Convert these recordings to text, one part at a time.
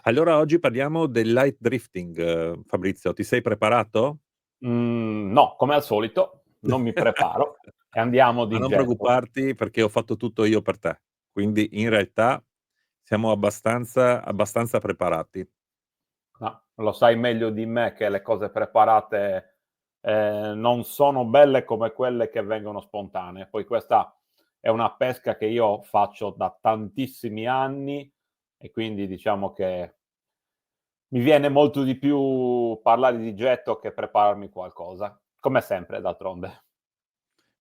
Allora oggi parliamo del light drifting, Fabrizio, ti sei preparato? No, come al solito non mi preparo e andiamo Ma di non getto. preoccuparti perché ho fatto tutto io per te. Quindi in realtà siamo abbastanza preparati. Ma lo sai meglio di me che le cose preparate, non sono belle come quelle che vengono spontanee. Poi questa è una pesca che io faccio da tantissimi anni e quindi diciamo che mi viene molto di più parlare di getto che prepararmi qualcosa, come sempre d'altronde.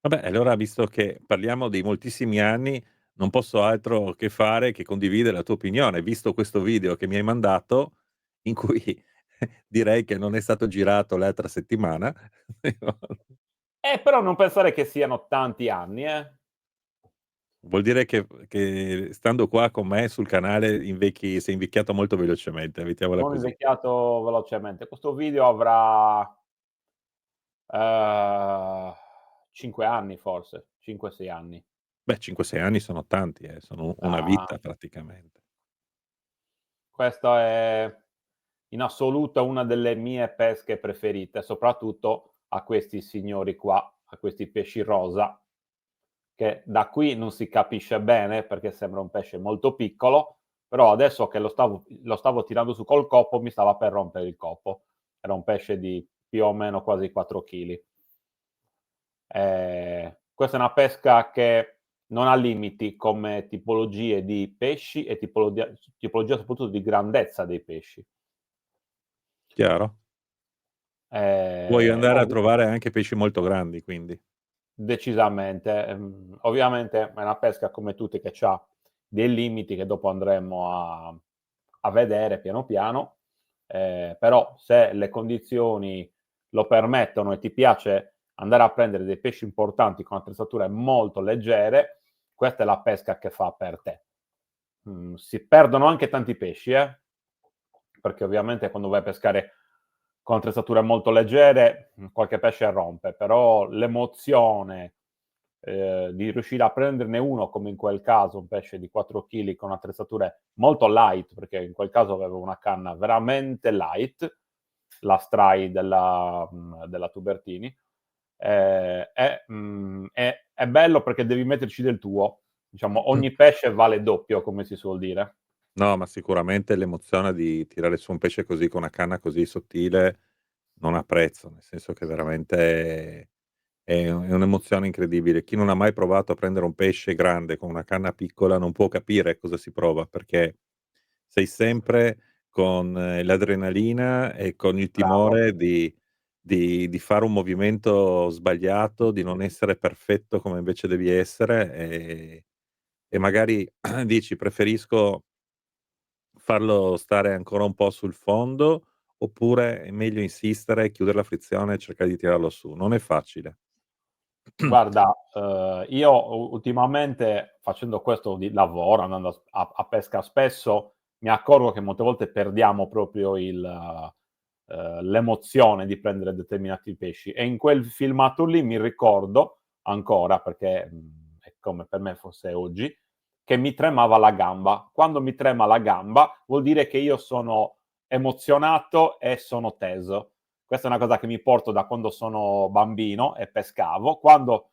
Vabbè, allora visto che parliamo di moltissimi anni, non posso altro che fare che condividere la tua opinione, visto questo video che mi hai mandato, in cui direi che non è stato girato l'altra settimana. Però non pensare che siano tanti anni, eh. Vuol dire che stando qua con me sul canale invecchi sei invecchiato molto velocemente, mettiamola Sono così. invecchiato velocemente. Questo video avrà, ehm, 5 anni forse, 5, 6 anni. Beh, 5, 6 anni sono tanti, sono una Ah, vita praticamente. questa è in assoluto una delle mie pesche preferite, soprattutto a questi signori qua, a questi pesci rosa, che da qui non si capisce bene perché sembra un pesce molto piccolo, però adesso che lo stavo tirando su col coppo mi stava per rompere il coppo. Era un pesce di più o meno quasi 4 chili. Questa è una pesca che non ha limiti come tipologie di pesci e tipologia soprattutto di grandezza dei pesci. Chiaro? Puoi andare a Ovvi trovare anche pesci molto grandi quindi. Decisamente. Ovviamente è una pesca come tutte che c'ha dei limiti che dopo andremo a vedere piano piano, però se le condizioni lo permettono e ti piace andare a prendere dei pesci importanti con attrezzature molto leggere, questa è la pesca che fa per te. Si perdono anche tanti pesci, perché ovviamente quando vai a pescare con attrezzature molto leggere, qualche pesce rompe, però l'emozione, di riuscire a prenderne uno, come in quel caso un pesce di 4 chili con attrezzature molto light, perché in quel caso avevo una canna veramente light, la Stray della Tubertini, è bello perché devi metterci del tuo. Diciamo ogni pesce vale doppio, come si suol dire. No, ma sicuramente l'emozione di tirare su un pesce così con una canna così sottile non ha prezzo, nel senso che veramente è un'emozione incredibile. Chi non ha mai provato a prendere un pesce grande con una canna piccola non può capire cosa si prova, perché sei sempre con l'adrenalina e con il Bravo. timore di fare un movimento sbagliato, di non essere perfetto come invece devi essere, e magari dici: "Preferisco farlo stare ancora un po' sul fondo, oppure è meglio insistere, chiudere la frizione e cercare di tirarlo su." Non è facile. Guarda, io ultimamente facendo questo di lavoro, andando a pesca spesso, mi accorgo che molte volte perdiamo proprio l'emozione di prendere determinati pesci e in quel filmato lì mi ricordo ancora, perché, è come per me fosse oggi, che mi tremava la gamba. Quando mi trema la gamba vuol dire che io sono emozionato e sono teso. Questa è una cosa che mi porto da quando sono bambino e pescavo. Quando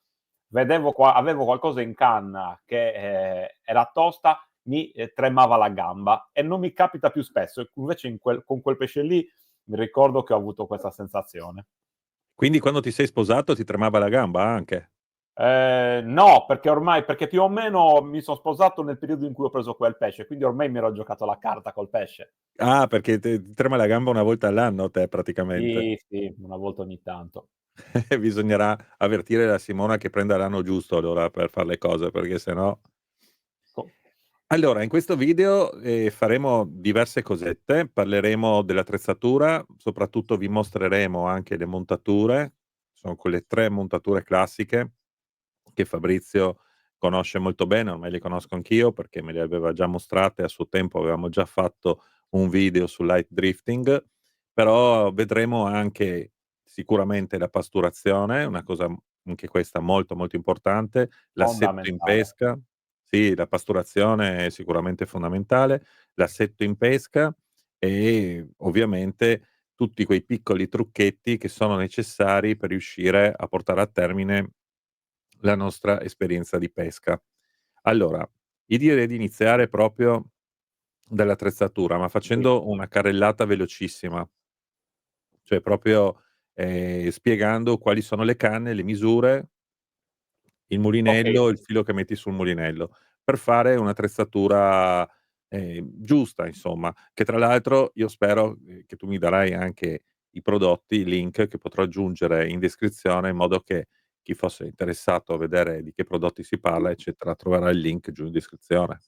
avevo qualcosa in canna che, era tosta, mi, tremava la gamba e non mi capita più spesso. E invece con quel pesce lì mi ricordo che ho avuto questa sensazione. Quindi quando ti sei sposato ti tremava la gamba anche? No, perché più o meno mi son sposato nel periodo in cui ho preso quel pesce, quindi ormai mi ero giocato la carta col pesce. Ah, perché te ti trema la gamba una volta all'anno a te praticamente. Sì, sì, una volta ogni tanto. Bisognerà avvertire la Simona che prenda l'anno giusto allora per far le cose, perché se no. Co Allora, in questo video, faremo diverse cosette, parleremo dell'attrezzatura, soprattutto vi mostreremo anche le montature, sono quelle 3 montature classiche che Fabrizio conosce molto bene, ormai le conosco anch'io perché me le aveva già mostrate, a suo tempo avevamo già fatto un video sul light drifting, però vedremo anche sicuramente la pasturazione, una cosa anche questa molto, molto importante, l'assetto in fondamentale. pesca, sì, la pasturazione è sicuramente fondamentale, l'assetto in pesca e ovviamente tutti quei piccoli trucchetti che sono necessari per riuscire a portare a termine la nostra esperienza di pesca. Allora, io direi di iniziare proprio dall'attrezzatura, ma Sì. facendo una carrellata velocissima, cioè proprio, spiegando quali sono le canne, le misure, il Okay, mulinello, il filo che metti sul mulinello, per fare un'attrezzatura, giusta insomma, che tra l'altro io spero, che tu mi darai anche i prodotti, i link che potrò aggiungere in descrizione, in modo che chi fosse interessato a vedere di che prodotti si parla, eccetera, troverà il link giù in descrizione.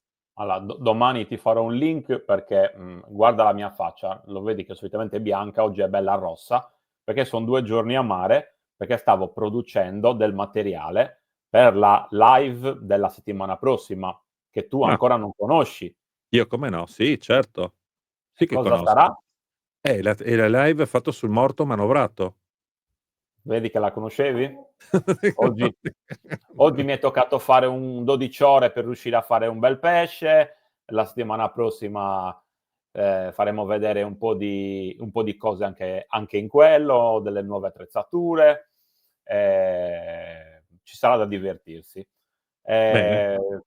allora domani ti farò un link perché, guarda la mia faccia, lo vedi che solitamente è bianca, oggi è bella rossa, perché son 2 giorni a mare, perché stavo producendo del materiale per la live della settimana prossima, che tu Ah, ancora non conosci. io come no, sì certo, E sì che cosa sarà? conosco. La live fatto sul morto manovrato. Vedi che la conoscevi? Oggi oggi mi è toccato fare un 12 ore per riuscire a fare un bel pesce, la settimana prossima, faremo vedere un po' di cose anche in quello, delle nuove attrezzature, ci sarà da divertirsi. Bene,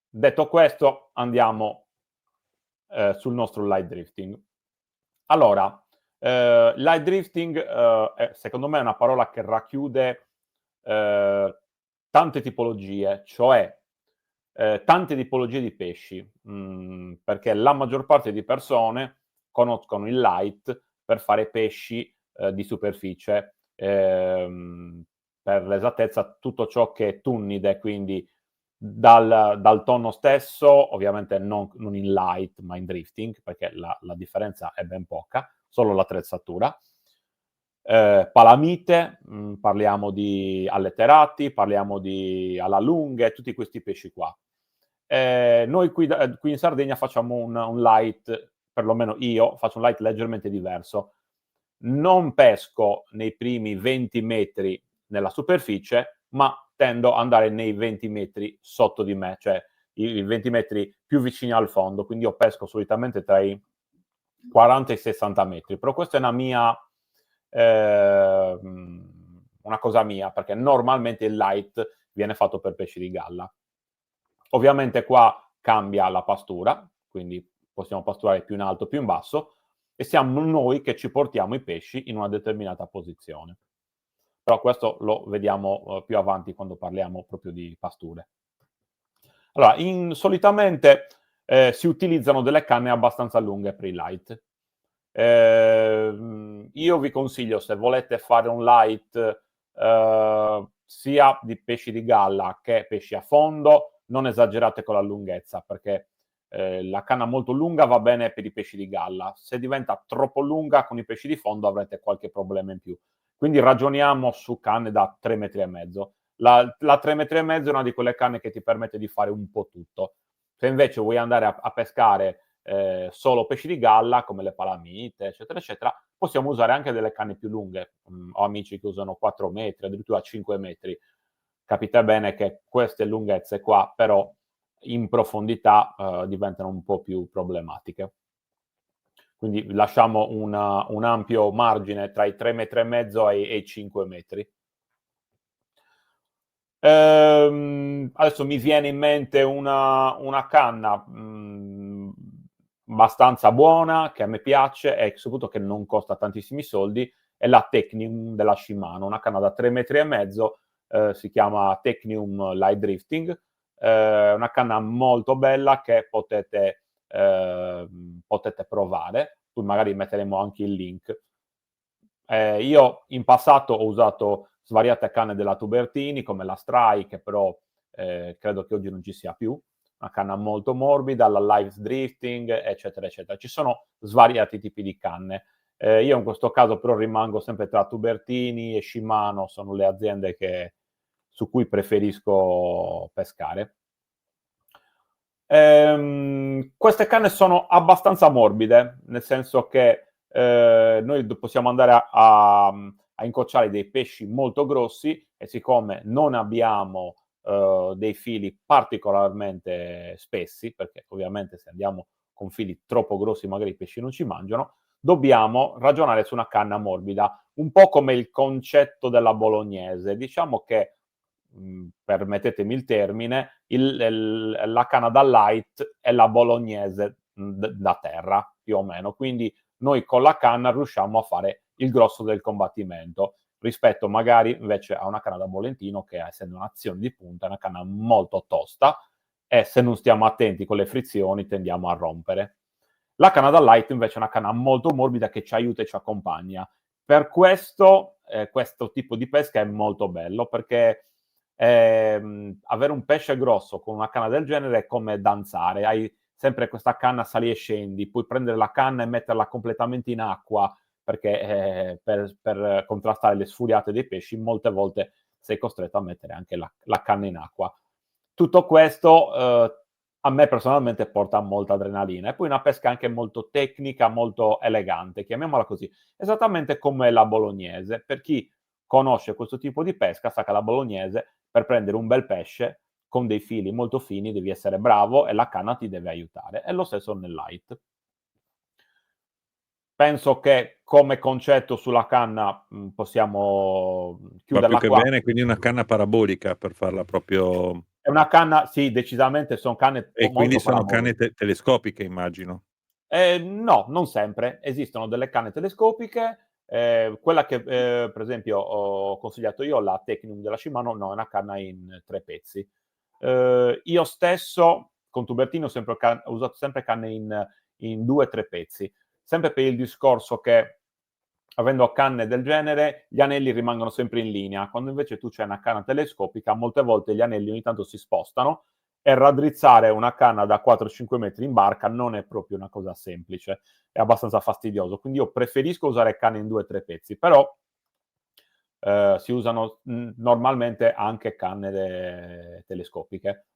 Detto questo andiamo, sul nostro light drifting. Allora, light drifting, è secondo me una parola che racchiude, ehm, tante tipologie, cioè, tante tipologie di pesci, perché la maggior parte di persone conoscono il light per fare pesci, di superficie, per l'esattezza tutto ciò che è tunnide, quindi dal tonno stesso, ovviamente non in light, ma in drifting, perché la differenza è ben poca, solo l'attrezzatura. Palamite, parliamo di alletterati, parliamo di alla lunghe, tutti questi pesci qua. Noi qui in Sardegna facciamo un light, perlomeno io faccio un light leggermente diverso. Non pesco nei primi 20 metri nella superficie, ma tendo ad andare nei 20 metri sotto di me, cioè i 20 metri più vicini al fondo, quindi io pesco solitamente tra i 40 e i 60 metri. Però questa è una cosa mia, perché normalmente il light viene fatto per pesci di galla. Ovviamente qua cambia la pastura, quindi possiamo pasturare più in alto, più in basso, e siamo noi che ci portiamo i pesci in una determinata posizione. Però questo lo vediamo, più avanti quando parliamo proprio di pasture. Allora, solitamente, si utilizzano delle canne abbastanza lunghe per i light. Io vi consiglio, se volete fare un light, sia di pesci di galla che pesci a fondo, non esagerate con la lunghezza, perché, la canna molto lunga va bene per i pesci di galla. Se diventa troppo lunga con i pesci di fondo avrete qualche problema in più. Quindi ragioniamo su canne da 3 metri e mezzo. La 3 metri e mezzo è una di quelle canne che ti permette di fare un po' tutto. Se invece vuoi andare a pescare, solo pesci di galla, come le palamite, eccetera, eccetera, possiamo usare anche delle canne più lunghe. Ho amici che usano 4 metri, addirittura 5 metri. Capite bene che queste lunghezze qua, però, in profondità, diventano un po' più problematiche. Quindi lasciamo un ampio margine tra i 3 metri e mezzo e i 5 metri. Adesso mi viene in mente una canna, abbastanza buona, che a me piace e soprattutto che non costa tantissimi soldi, è la Technium della Shimano, una canna da 3 metri e mezzo, si chiama Technium Light Drifting, una canna molto bella che potete provare. Poi magari metteremo anche il link. Io in passato ho usato svariate canne della Tubertini, come la Stray, che però, credo che oggi non ci sia più, una canna molto morbida, la Live Drifting, eccetera, eccetera. Ci sono svariati tipi di canne. Io in questo caso però rimango sempre tra Tubertini e Shimano, sono le aziende su cui preferisco pescare. Queste canne sono abbastanza morbide, nel senso che, noi possiamo andare a incrociare dei pesci molto grossi e siccome non abbiamo, dei fili particolarmente spessi, perché ovviamente se andiamo con fili troppo grossi magari i pesci non ci mangiano, dobbiamo ragionare su una canna morbida, un po' come il concetto della bolognese. Diciamo che, permettetemi il termine, la canna da light è la bolognese da terra, più o meno. Quindi noi con la canna riusciamo a fare il grosso del combattimento, rispetto magari invece a una canna da bolentino che, essendo un'azione di punta, è una canna molto tosta e se non stiamo attenti con le frizioni tendiamo a rompere. La canna da light invece è una canna molto morbida che ci aiuta e ci accompagna. Per questo questo tipo di pesca è molto bello, perché avere un pesce grosso con una canna del genere è come danzare, hai sempre questa canna sali e scendi, puoi prendere la canna e metterla completamente in acqua, perché per contrastare le sfuriate dei pesci molte volte sei costretto a mettere anche la canna in acqua. Tutto questo a me personalmente porta molta adrenalina, e poi una pesca anche molto tecnica, molto elegante, chiamiamola così, esattamente come la bolognese. Per chi conosce questo tipo di pesca sa che la bolognese, per prendere un bel pesce con dei fili molto fini, devi essere bravo e la canna ti deve aiutare. È lo stesso nel light. Penso che come concetto sulla canna possiamo Va più chiuderla che qua. bene, quindi una canna parabolica per farla proprio. È una canna, sì, decisamente son canne E quindi molto sono canne paraboliche. telescopiche, immagino. No, non sempre. Esistono delle canne telescopiche, quella che, per esempio ho consigliato io, la Tecnium della Shimano, no, è una canna in 3 pezzi. Io stesso con Tubertini ho usato sempre canne in 2, 3 pezzi, sempre per il discorso che, avendo canne del genere, gli anelli rimangono sempre in linea, quando invece tu c'hai una canna telescopica, molte volte gli anelli ogni tanto si spostano e raddrizzare una canna da 4-5 metri in barca non è proprio una cosa semplice, è abbastanza fastidioso. Quindi io preferisco usare canne in 2-3 pezzi, però si usano normalmente anche canne telescopiche,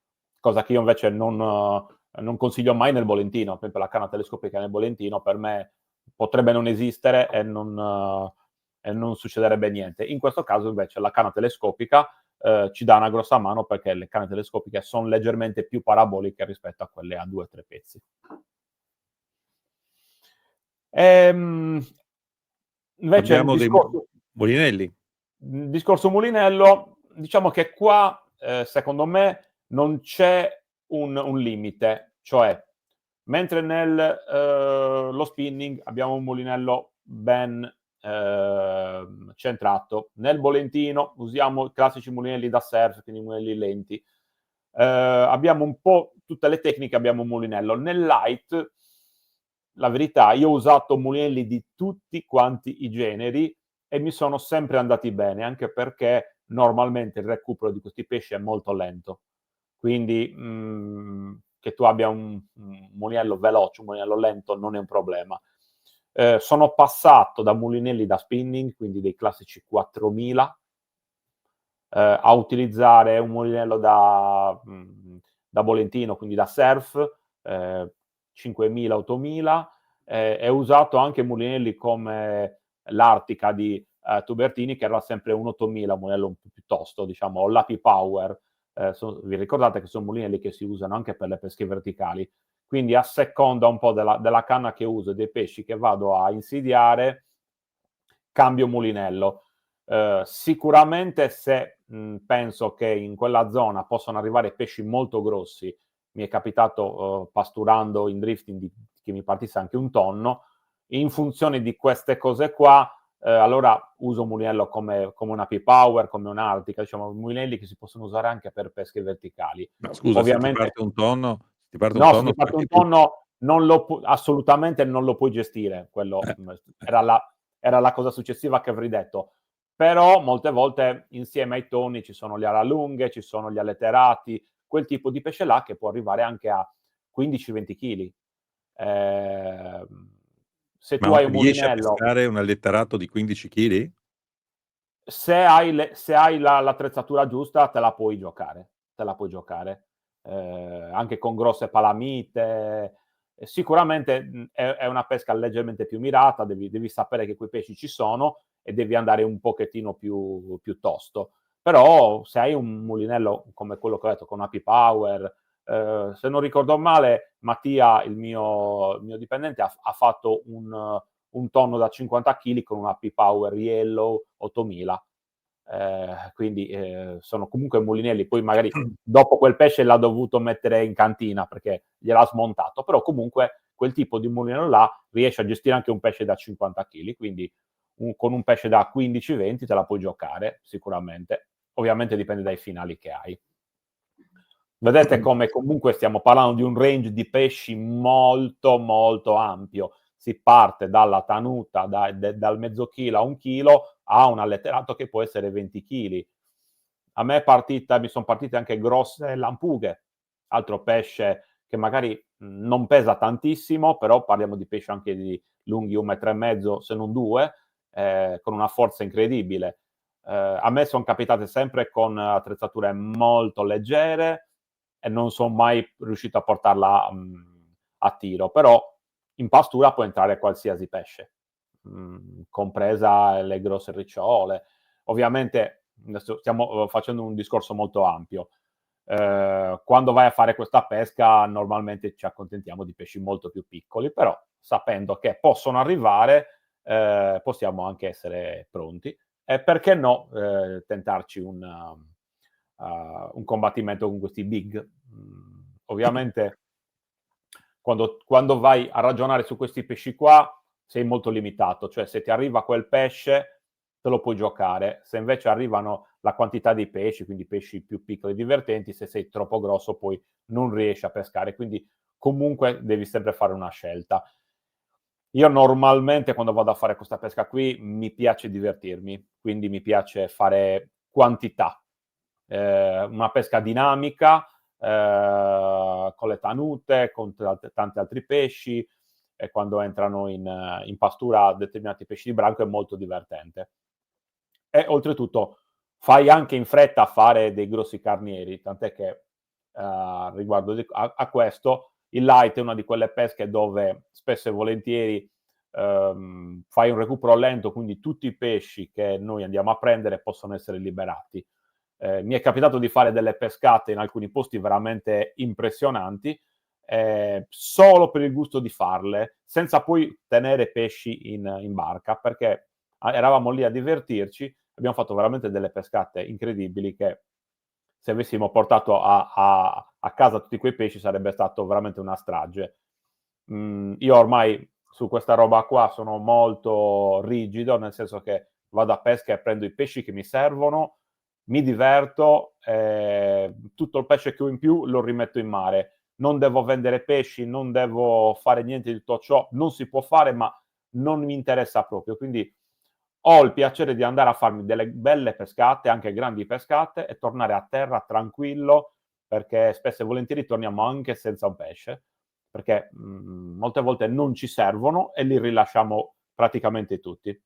cosa che io invece non consiglio mai nel bolentino. Per esempio la canna telescopica nel bolentino per me potrebbe non esistere e non succederebbe niente. In questo caso invece la canna telescopica ci dà una grossa mano, perché le canne telescopiche son leggermente più paraboliche rispetto a quelle a 2-3 pezzi. Ehm, Invece il Abbiamo dei discorso mulinelli. discorso mulinello, diciamo che qua, secondo me non c'è un limite, cioè mentre nel lo spinning abbiamo un mulinello ben centrato, nel bolentino usiamo i classici mulinelli da surf, quindi mulinelli lenti. Abbiamo un po' tutte le tecniche, abbiamo un mulinello. Nel light, la verità, io ho usato mulinelli di tutti quanti i generi e mi sono sempre andati bene, anche perché normalmente il recupero di questi pesci è molto lento. Quindi, che tu abbia un mulinello veloce, un mulinello lento non è un problema. Sono passato da mulinelli da spinning, quindi dei classici 4000, a utilizzare un mulinello da bolentino, quindi da surf, 5000, 8000, e ho usato anche mulinelli come l'Artica di Tubertini, che era sempre un 8000, un mulinello un po' più tosto, diciamo, o l'Api Power. Vi ricordate che sono mulinelli che si usano anche per le pesche verticali. Quindi, a seconda un po' della canna che uso e dei pesci che vado a insidiare, cambio mulinello. Sicuramente se penso che in quella zona possano arrivare pesci molto grossi, mi è capitato pasturando in drifting che mi partisse anche un tonno, in funzione di queste cose qua, allora uso un mulinello come una P-Power, come un'Artica, diciamo mulinelli che si possono usare anche per pesche verticali. Ma scusa, se ti Ovviamente parte un tonno, se ti parte un no, se tonno ti parte spacchi un tutto. tonno non lo assolutamente non lo puoi gestire, quello Eh. era la cosa successiva che avrei detto. Però molte volte insieme ai tonni ci sono le ala lunghe, ci sono gli alletterati, quel tipo di pesce là che può arrivare anche a 15-20 chili. Se tu Ma hai un riesci a mulinello, pescare un allitterato di 15 chili? se hai l'attrezzatura giusta te la puoi giocare, te la puoi giocare. Anche con grosse palamite. Sicuramente è una pesca leggermente più mirata, devi sapere che quei pesci ci sono e devi andare un pochettino più tosto. Però se hai un mulinello come quello che ho detto con Happy Power, se non ricordo male, Mattia, il mio dipendente, ha fatto un tonno da 50 kg con una P-Power Yellow 8000. Quindi sono comunque mulinelli. Poi magari dopo quel pesce l'ha dovuto mettere in cantina perché gliel'ha smontato, però comunque quel tipo di mulinello là riesce a gestire anche un pesce da 50 kg, quindi con un pesce da 15-20 te la puoi giocare sicuramente. Ovviamente dipende dai finali che hai. Vedete come comunque stiamo parlando di un range di pesci molto molto ampio. Si parte dalla tanuta dal mezzo chilo a 1 chilo a un alletterato che può essere 20 kg. A me mi sono partite anche grosse lampughe, altro pesce che magari non pesa tantissimo, però parliamo di pesci anche di lunghi 1,5 m, se non 2, con una forza incredibile. A me sono capitate sempre con attrezzature molto leggere e non sono mai riuscito a portarla a tiro, però in pastura può entrare qualsiasi pesce, compresa le grosse ricciole. Ovviamente adesso stiamo facendo un discorso molto ampio. Quando vai a fare questa pesca normalmente ci accontentiamo di pesci molto più piccoli, però sapendo che possono arrivare possiamo anche essere pronti e perché no tentarci un combattimento con questi big. Ovviamente quando vai a ragionare su questi pesci qua sei molto limitato, cioè se ti arriva quel pesce te lo puoi giocare, se invece arrivano la quantità di pesci, quindi pesci più piccoli e divertenti, se sei troppo grosso poi non riesci a pescare, quindi comunque devi sempre fare una scelta. Io normalmente quando vado a fare questa pesca qui mi piace divertirmi, quindi mi piace fare quantità, una pesca dinamica, con le tanute, con tanti altri pesci, e quando entrano in pastura determinati pesci di branco è molto divertente. E oltretutto fai anche in fretta a fare dei grossi carnieri, tant'è che riguardo a questo, il light è una di quelle pesche dove spesso e volentieri fai un recupero lento, quindi tutti i pesci che noi andiamo a prendere possono essere liberati. Mi è capitato di fare delle pescate in alcuni posti veramente impressionanti, solo per il gusto di farle, senza poi tenere pesci in barca, perché eravamo lì a divertirci, abbiamo fatto veramente delle pescate incredibili che se avessimo portato a casa tutti quei pesci sarebbe stato veramente una strage. Io ormai su questa roba qua sono molto rigido, nel senso che vado a pesca e prendo i pesci che mi servono, mi diverto, tutto il pesce che ho in più lo rimetto in mare. Non devo vendere pesci, non devo fare niente di tutto ciò, non si può fare, ma non mi interessa proprio. Quindi ho il piacere di andare a farmi delle belle pescate, anche grandi pescate, e tornare a terra tranquillo, perché spesso e volentieri torniamo anche senza un pesce, perché molte volte non ci servono e li rilasciamo praticamente tutti.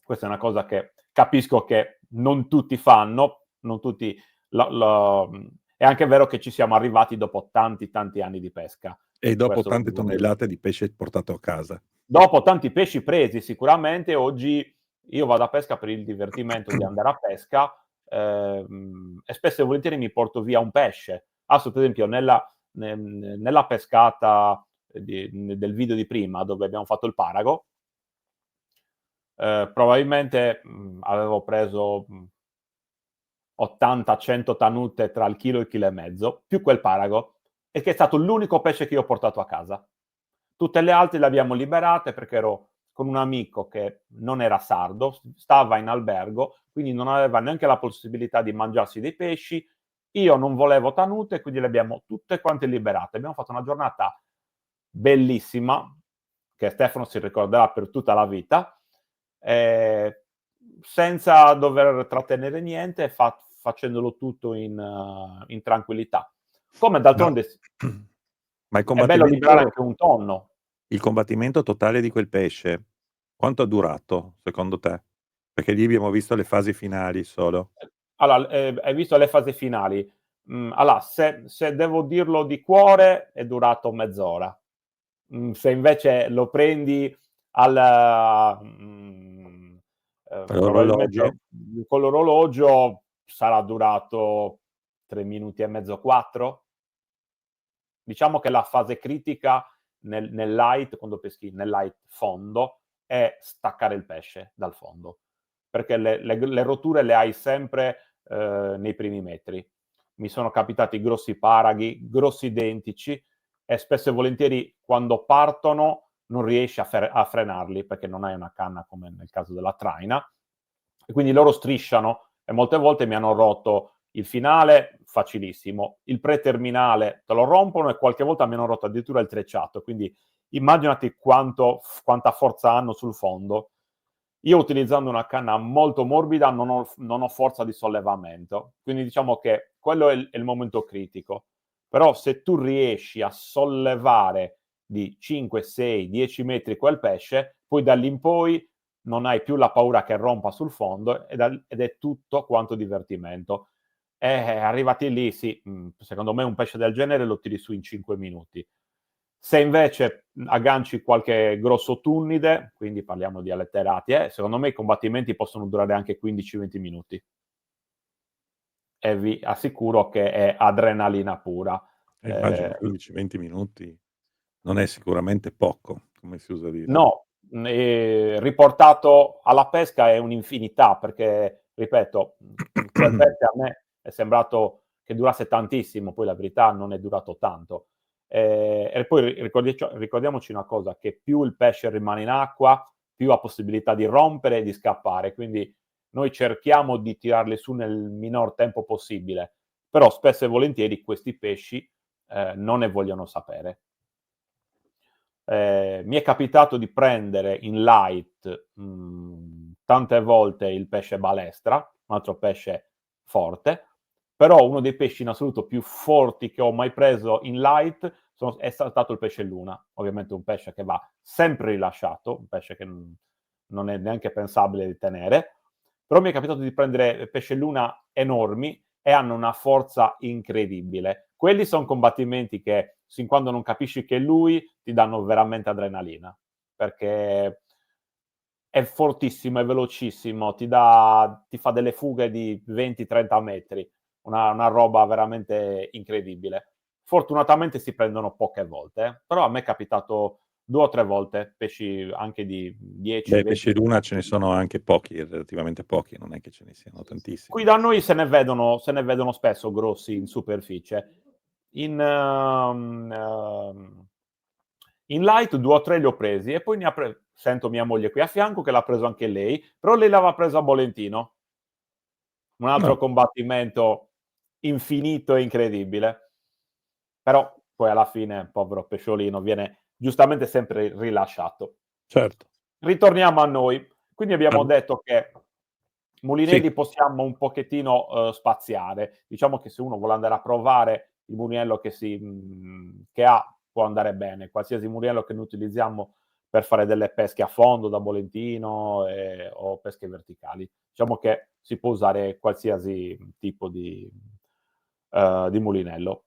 Questa è una cosa che capisco che non tutti fanno, non tutti è anche vero che ci siamo arrivati dopo tanti, tanti anni di pesca. E dopo Questo lo tante devo dire. tonnellate di pesce portato a casa. Dopo tanti pesci presi sicuramente, oggi io vado a pesca per il divertimento di andare a pesca, e spesso e volentieri mi porto via un pesce. Adesso per esempio nella pescata del video di prima, dove abbiamo fatto il parago, probabilmente, avevo preso, 80, 100 tanute tra il chilo e il chilo e mezzo, più quel parago, e che è stato l'unico pesce che io ho portato a casa. Tutte le altre le abbiamo liberate perché ero con un amico che non era sardo, stava in albergo, quindi non aveva neanche la possibilità di mangiarsi dei pesci. Io non volevo tanute, quindi le abbiamo tutte quante liberate. Abbiamo fatto una giornata bellissima, che Stefano si ricorderà per tutta la vita, ehm, senza dover trattenere niente, facendolo tutto in tranquillità. Come Ma d'altronde ma è bello liberare anche un tonno. il combattimento totale di quel pesce, quanto ha durato secondo te? Perché lì abbiamo visto le fasi finali solo. Allora, hai visto le fasi finali. Allora, se devo dirlo di cuore è durato mezz'ora. Se invece lo prendi al L'orologio? probabilmente con l'orologio sarà durato 3 minuti e mezzo, 4. diciamo che la fase critica nel light, quando peschi nel light fondo, è staccare il pesce dal fondo, perché le rotture le hai sempre nei primi metri. Mi sono capitati grossi paraghi, grossi dentici, e spesso e volentieri quando partono non riesci a frenarli, perché non hai una canna come nel caso della traina, e quindi loro strisciano, e molte volte mi hanno rotto il finale, facilissimo, il preterminale te lo rompono, e qualche volta mi hanno rotto addirittura il trecciato, quindi immaginati quanta forza hanno sul fondo. Io, utilizzando una canna molto morbida, non ho forza di sollevamento, quindi diciamo che quello è il momento critico. Però se tu riesci a sollevare di 5, 6, 10 metri quel pesce, poi da lì in poi non hai più la paura che rompa sul fondo, ed è tutto quanto divertimento. Arrivati lì, sì, secondo me un pesce del genere lo tiri su in 5 minuti. Se invece agganci qualche grosso tunnide, quindi parliamo di alletterati, secondo me i combattimenti possono durare anche 15-20 minuti. E vi assicuro che è adrenalina pura. Immagino Ehm 15-20 minuti non è sicuramente poco, come si usa dire. No, riportato alla pesca è un'infinità, perché ripeto, quel pesce a me è sembrato che durasse tantissimo, poi la verità non è durato tanto. E poi ricordiamoci una cosa, che più il pesce rimane in acqua, più ha possibilità di rompere e di scappare, quindi noi cerchiamo di tirarli su nel minor tempo possibile, però spesso e volentieri questi pesci non ne vogliono sapere. Mi è capitato di prendere in light, tante volte il pesce balestra, un altro pesce forte, però uno dei pesci in assoluto più forti che ho mai preso in light è stato il pesce luna. Ovviamente un pesce che va sempre rilasciato, un pesce che non è neanche pensabile di tenere, però mi è capitato di prendere pesce luna enormi, e hanno una forza incredibile. Quelli son combattimenti che, sin quando non capisci che è lui, ti danno veramente adrenalina, perché è fortissimo, è velocissimo, ti fa delle fughe di 20, 30 metri, una roba veramente incredibile. Fortunatamente si prendono poche volte, però a me è capitato 2 o 3 volte, pesci anche di 10, Beh, 20. pesci luna ce ne sono anche pochi, relativamente pochi, non è che ce ne siano Qui tantissimi. da noi se ne vedono spesso grossi in superficie. In in light 2 o 3 li ho presi, e poi ne ha sento mia moglie qui a fianco che l'ha preso anche lei, però lei l'aveva preso a Bolentino. Un No, altro combattimento infinito e incredibile. Però poi alla fine, povero pesciolino, viene giustamente sempre rilasciato. certo. Ritorniamo a noi. Quindi abbiamo Al detto che Sì, mulinelli possiamo un pochettino spaziare. Diciamo che se uno vuole andare a provare il mulinello che ha, può andare bene. Qualsiasi mulinello che noi utilizziamo per fare delle pesche a fondo da bolentino, o pesche verticali. Diciamo che si può usare qualsiasi tipo di mulinello.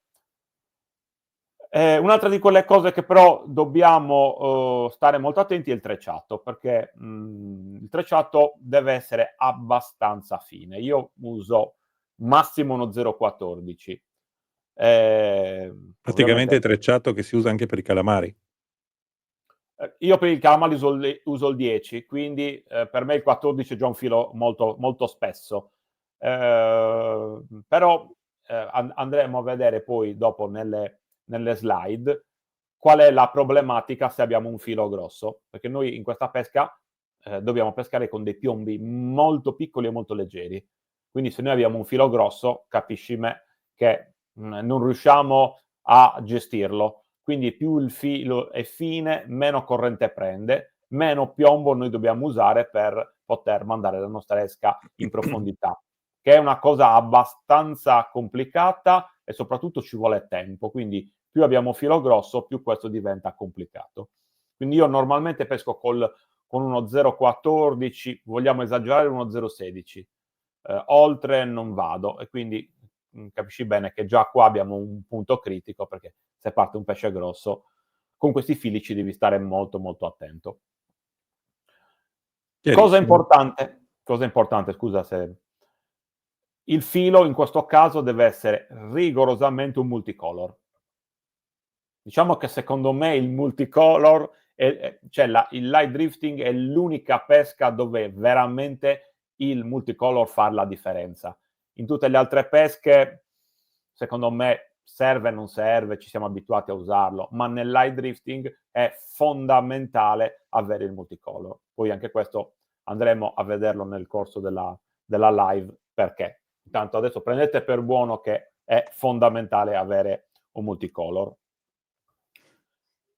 Un'altra di quelle cose che però dobbiamo stare molto attenti è il trecciato, perché il trecciato deve essere abbastanza fine. Io uso massimo uno 0,14. praticamente Ovviamente, trecciato che si usa anche per i calamari. io per il calamari uso il 10, quindi per me il 14 è già un filo molto, molto spesso. Però andremo a vedere poi dopo nelle slide qual è la problematica se abbiamo un filo grosso, perché noi in questa pesca dobbiamo pescare con dei piombi molto piccoli e molto leggeri. Quindi se noi abbiamo un filo grosso, capisci me che non riusciamo a gestirlo. Quindi più il filo è fine, meno corrente prende, meno piombo noi dobbiamo usare per poter mandare la nostra esca in profondità, che è una cosa abbastanza complicata, e soprattutto ci vuole tempo. Quindi più abbiamo filo grosso, più questo diventa complicato. Quindi io normalmente pesco con uno 0,14, vogliamo esagerare uno 0,16. Oltre non vado, e quindi capisci bene che già qua abbiamo un punto critico, perché se parte un pesce grosso, con questi fili ci devi stare molto, molto attento. Chiarissimo. Cosa importante, scusa se il filo in questo caso deve essere rigorosamente un multicolor. Diciamo che secondo me il multicolor, cioè il light drifting è l'unica pesca dove veramente il multicolor fa la differenza. In tutte le altre pesche, secondo me, serve o non serve, ci siamo abituati a usarlo, ma nel light drifting è fondamentale avere il multicolor. Poi anche questo andremo a vederlo nel corso della live, perché. Intanto adesso prendete per buono che è fondamentale avere un multicolor.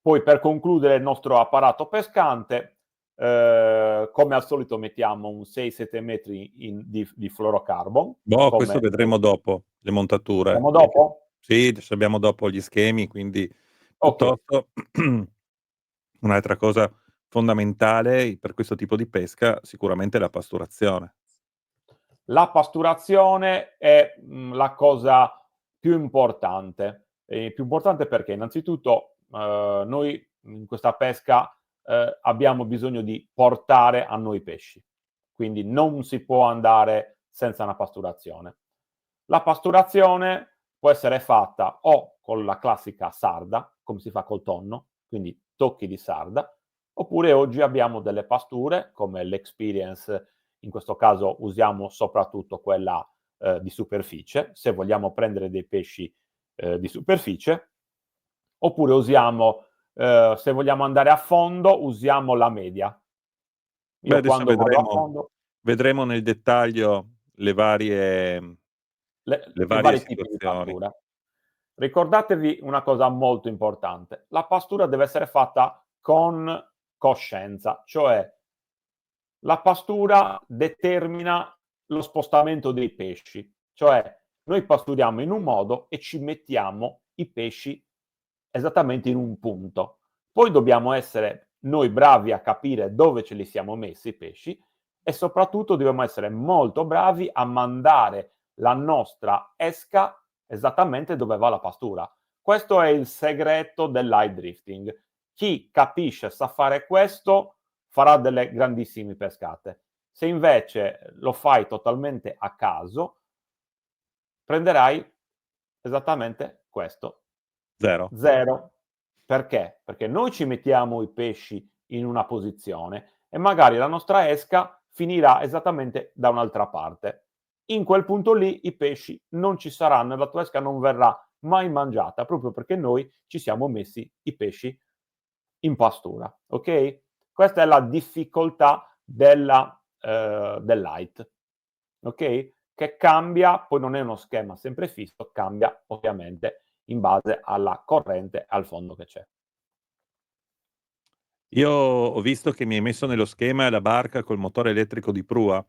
Poi per concludere il nostro apparato pescante, come al solito mettiamo un 6-7 metri di fluorocarbon. Boh, questo Come vedremo dopo, le montature. vedremo dopo? Sì, adesso abbiamo dopo gli schemi, quindi Ok. piuttosto un'altra cosa fondamentale per questo tipo di pesca sicuramente è la pasturazione. La pasturazione è la cosa più importante. Più importante perché innanzitutto noi in questa pesca abbiamo bisogno di portare a noi pesci, quindi non si può andare senza una pasturazione. La pasturazione può essere fatta o con la classica sarda, come si fa col tonno, quindi tocchi di sarda, oppure oggi abbiamo delle pasture come l'Experience. In questo caso usiamo soprattutto quella di superficie, se vogliamo prendere dei pesci di superficie, oppure usiamo, se vogliamo andare a fondo, usiamo la media. Beh, Io adesso quando vado a fondo, vedremo nel dettaglio le i varie vari tipi di situazioni. pastura. Ricordatevi una cosa molto importante: la pastura deve essere fatta con coscienza, cioè la pastura determina lo spostamento dei pesci, cioè noi pasturiamo in un modo e ci mettiamo i pesci esattamente in un punto. Poi dobbiamo essere noi bravi a capire dove ce li siamo messi i pesci e soprattutto dobbiamo essere molto bravi a mandare la nostra esca esattamente dove va la pastura. Questo è il segreto del light drifting. Chi capisce, sa fare questo, farà delle grandissime pescate. Se invece lo fai totalmente a caso, prenderai esattamente questo. Zero. 0. Perché? Perché noi ci mettiamo i pesci in una posizione e magari la nostra esca finirà esattamente da un'altra parte. In quel punto lì i pesci non ci saranno e la tua esca non verrà mai mangiata, proprio perché noi ci siamo messi i pesci in pastura, ok? Questa è la difficoltà del light, ok? Che cambia, poi non è uno schema sempre fisso, cambia ovviamente in base alla corrente al fondo che c'è. Io ho visto che mi hai messo nello schema la barca col motore elettrico di prua.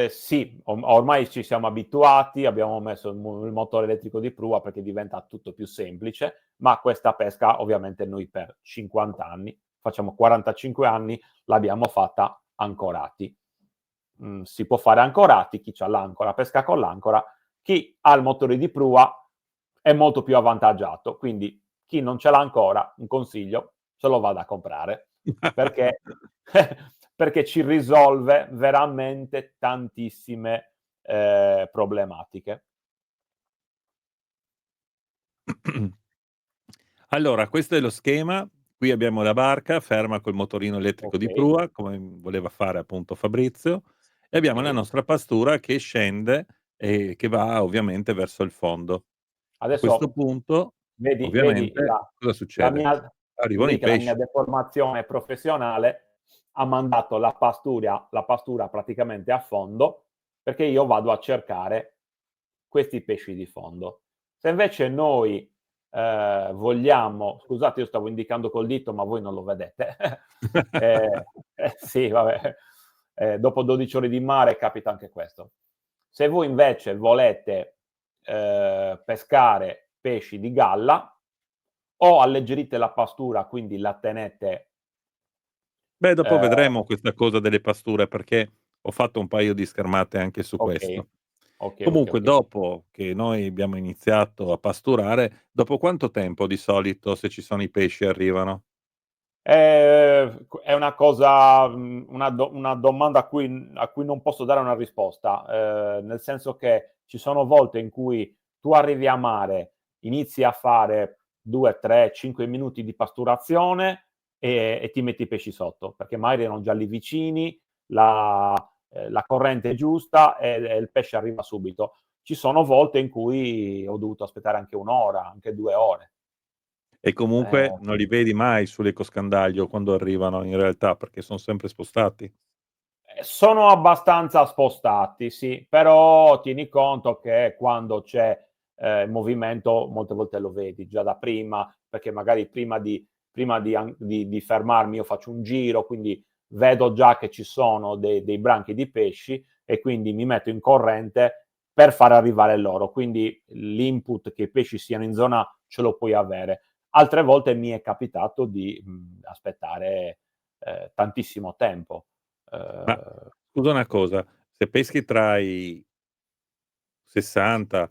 Sì, ormai ci siamo abituati, abbiamo messo il motore elettrico di prua perché diventa tutto più semplice, ma questa pesca ovviamente noi per 50 anni, facciamo 45 anni, l'abbiamo fatta ancorati. Si può fare ancorati, chi c'ha l'ancora pesca con l'ancora, chi ha il motore di prua è molto più avvantaggiato, quindi chi non ce l'ha ancora, un consiglio, se lo vada a comprare, perché perché ci risolve veramente tantissime problematiche. Allora, questo è lo schema. Qui abbiamo la barca ferma col motorino elettrico di Ok, prua, come voleva fare appunto Fabrizio, e abbiamo la ok. nostra pastura che scende e che va ovviamente verso il fondo. A questo Adesso punto, vedi ovviamente, cosa la succede? mia, Arrivano vedi i che la mia pesci. deformazione professionale ha mandato la pastura praticamente a fondo, perché io vado a cercare questi pesci di fondo. Se invece noi vogliamo, scusate, io stavo indicando col dito, ma voi non lo vedete. Sì, vabbè, dopo 12 ore di mare capita anche questo. Se voi invece volete pescare pesci di galla, o alleggerite la pastura, quindi la tenete Beh, dopo eh, vedremo questa cosa delle pasture, perché ho fatto un paio di schermate anche su ok, questo. ok, ok, Comunque, ok. dopo che noi abbiamo iniziato a pasturare, dopo quanto tempo di solito, se ci sono i pesci, arrivano? È una cosa, una domanda a cui non posso dare una risposta, nel senso che ci sono volte in cui tu arrivi a mare, inizi a fare 2, 3, 5 minuti di pasturazione e ti metti i pesci sotto, perché magari erano già lì vicini, la corrente è giusta e il pesce arriva subito. Ci sono volte in cui ho dovuto aspettare anche 1 ora, anche 2 ore. E comunque Eh, non li vedi mai sull'ecoscandaglio quando arrivano in realtà, perché son sempre spostati. sono abbastanza spostati, sì, però tieni conto che quando c'è, movimento molte volte lo vedi già da prima, perché magari prima di fermarmi io faccio un giro, quindi vedo già che ci sono dei branchi di pesci e quindi mi metto in corrente per far arrivare loro. Quindi l'input che i pesci siano in zona ce lo puoi avere. Altre volte mi è capitato di, aspettare, tantissimo tempo. Ma Uhm, scusa una cosa, se peschi tra i 60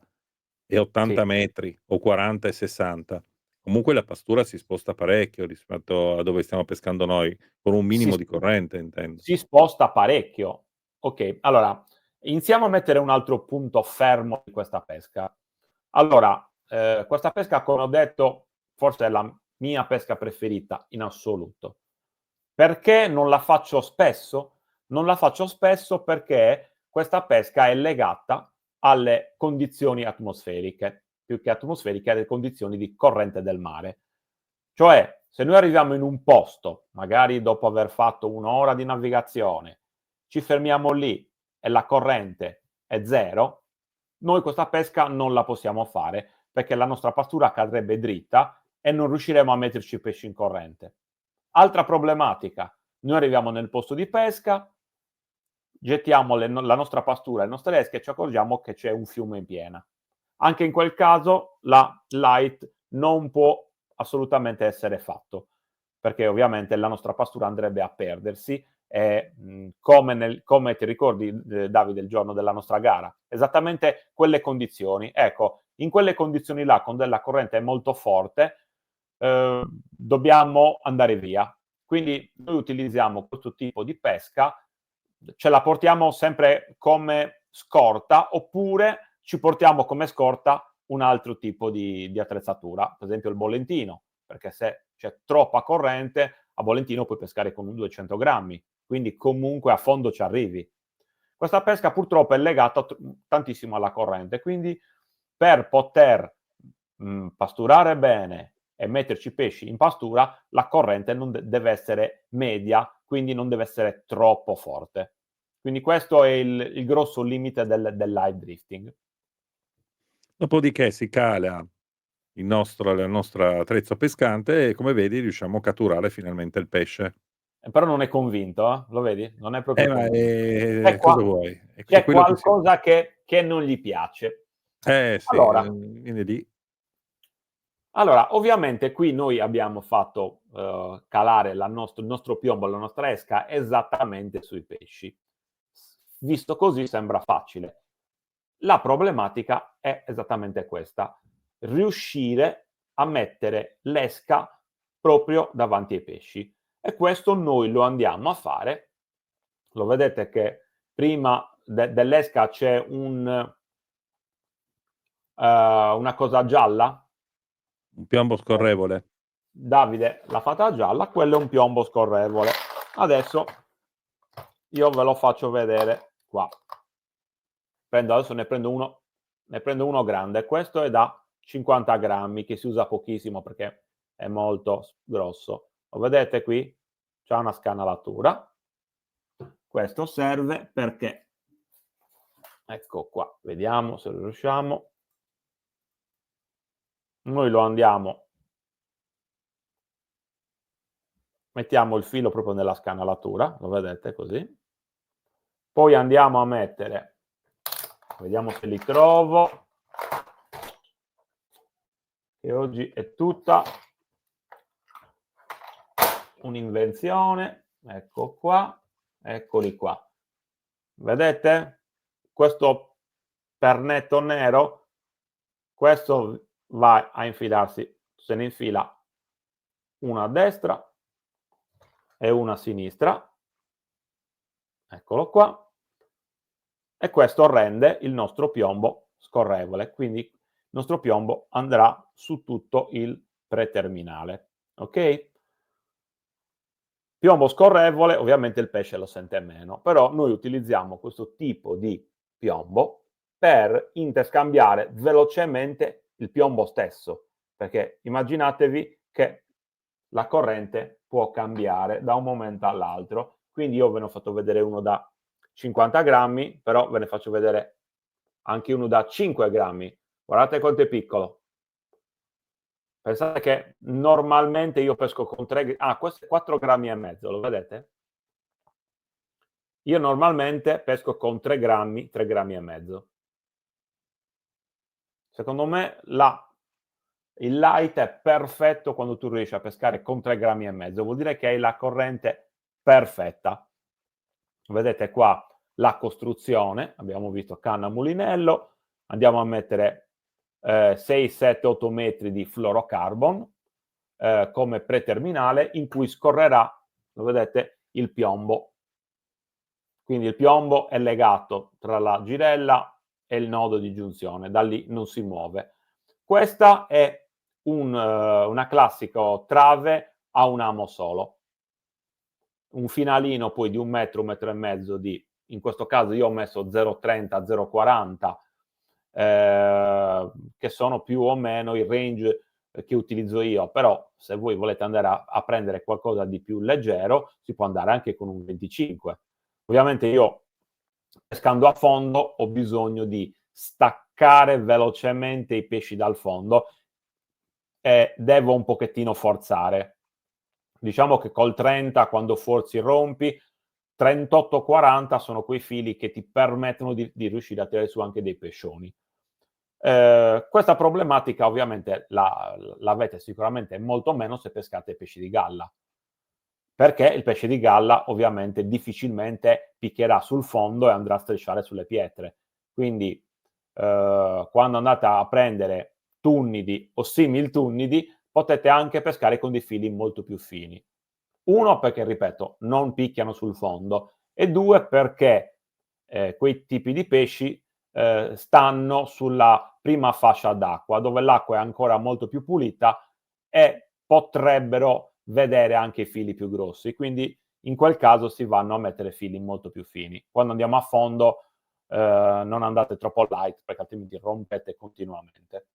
e 80 sì, metri o 40 e 60, comunque la pastura si sposta parecchio rispetto a dove stiamo pescando noi, con un si minimo di spo corrente intendo. si sposta parecchio. Okay, allora iniziamo a mettere un altro punto fermo di questa pesca. Allora, questa pesca, come ho detto, forse è la mia pesca preferita in assoluto. Perché non la faccio spesso? Non la faccio spesso perché questa pesca è legata alle condizioni atmosferiche, più che atmosferiche alle condizioni di corrente del mare. Cioè, se noi arriviamo in un posto, magari dopo aver fatto 1 ora di navigazione, ci fermiamo lì e la corrente è 0, noi questa pesca non la possiamo fare, perché la nostra pastura cadrebbe dritta e non riusciremo a metterci i pesci in corrente. Altra problematica: noi arriviamo nel posto di pesca, gettiamo la nostra pastura, le nostre esche e ci accorgiamo che c'è un fiume in piena. Anche in quel caso la light non può assolutamente essere fatto, perché ovviamente la nostra pastura andrebbe a perdersi e, come ti ricordi, Davide, il giorno della nostra gara, esattamente quelle condizioni. Ecco, in quelle condizioni là, con della corrente molto forte, dobbiamo andare via. Quindi noi utilizziamo questo tipo di pesca, ce la portiamo sempre come scorta, oppure ci portiamo come scorta un altro tipo di attrezzatura, per esempio il bolentino, perché se c'è troppa corrente, a bolentino puoi pescare con un 200 grammi, quindi comunque a fondo ci arrivi. Questa pesca purtroppo è legata tantissimo alla corrente, quindi per poter pasturare bene e metterci pesci in pastura, la corrente non deve essere media, quindi non deve essere troppo forte. Quindi questo è il grosso limite del live drifting. Dopodiché si cala il nostro attrezzo pescante e come vedi riusciamo a catturare finalmente il pesce. Però non è convinto, lo vedi? Non è proprio Ma, convinto. C'è qua cosa vuoi? È c'è quello che si qualcosa che non gli piace. sì, Allora quindi lì Allora, ovviamente qui noi abbiamo fatto, calare il nostro piombo, la nostra esca esattamente sui pesci. Visto così sembra facile. La problematica è esattamente questa: riuscire a mettere l'esca proprio davanti ai pesci. E questo noi lo andiamo a fare. Lo vedete che prima dell'esca c'è una cosa gialla? un piombo scorrevole. Davide l'ha fatta gialla, quello è un piombo scorrevole. Adesso io ve lo faccio vedere qua. Adesso ne prendo uno grande. Questo è da 50 grammi, che si usa pochissimo perché è molto grosso. Lo vedete qui? C'ha una scanalatura. Questo serve perché, ecco qua, vediamo se riusciamo. Noi lo andiamo, mettiamo il filo proprio nella scanalatura, lo vedete così. Poi andiamo a mettere, vediamo se li trovo, che oggi è tutta un'invenzione. Ecco qua, eccoli qua. Vedete? Questo pernetto nero, questo va a infilarsi, se ne infila una a destra e una a sinistra, eccolo qua, e questo rende il nostro piombo scorrevole, quindi il nostro piombo andrà su tutto il preterminale, ok? Piombo scorrevole, ovviamente il pesce lo sente meno, però noi utilizziamo questo tipo di piombo per interscambiare velocemente il piombo stesso, perché immaginatevi che la corrente può cambiare da un momento all'altro, quindi io ve ne ho fatto vedere uno da 50 grammi, però ve ne faccio vedere anche uno da 5 grammi. Guardate quanto è piccolo. Pensate che normalmente io pesco con 3 questo è 4 grammi e mezzo, lo vedete? Io normalmente pesco con 3 grammi, 3 grammi e mezzo. Secondo me il light è perfetto quando tu riesci a pescare con 3 grammi e mezzo, vuol dire che hai la corrente perfetta. Vedete qua la costruzione, abbiamo visto canna mulinello, andiamo a mettere 6, 7, 8 metri di fluorocarbon come preterminale in cui scorrerà, lo vedete, il piombo. Quindi il piombo è legato tra la girella e il nodo di giunzione, da lì non si muove. Questa è una classica trave a un amo solo. Un finalino poi di 1 metro, 1 metro e mezzo di, in questo caso io ho messo 0,30, 0,40, che sono più o meno il range che utilizzo io, però se voi volete andare a prendere qualcosa di più leggero, si può andare anche con un 25. Ovviamente io, pescando a fondo, ho bisogno di staccare velocemente i pesci dal fondo e devo un pochettino forzare. Diciamo che col 30, quando forzi e rompi, 38-40 sono quei fili che ti permettono di riuscire a tirare su anche dei pescioni. Questa problematica ovviamente l'avete sicuramente molto meno se pescate pesci di galla, perché il pesce di galla ovviamente difficilmente picchierà sul fondo e andrà a strisciare sulle pietre. Quindi quando andate a prendere tunnidi o simil tunnidi, potete anche pescare con dei fili molto più fini. Uno, perché, ripeto, non picchiano sul fondo, e due, perché quei tipi di pesci stanno sulla prima fascia d'acqua, dove l'acqua è ancora molto più pulita e potrebbero vedere anche i fili più grossi. Quindi in quel caso si vanno a mettere fili molto più fini. Quando andiamo a fondo non andate troppo light, perché altrimenti rompete continuamente.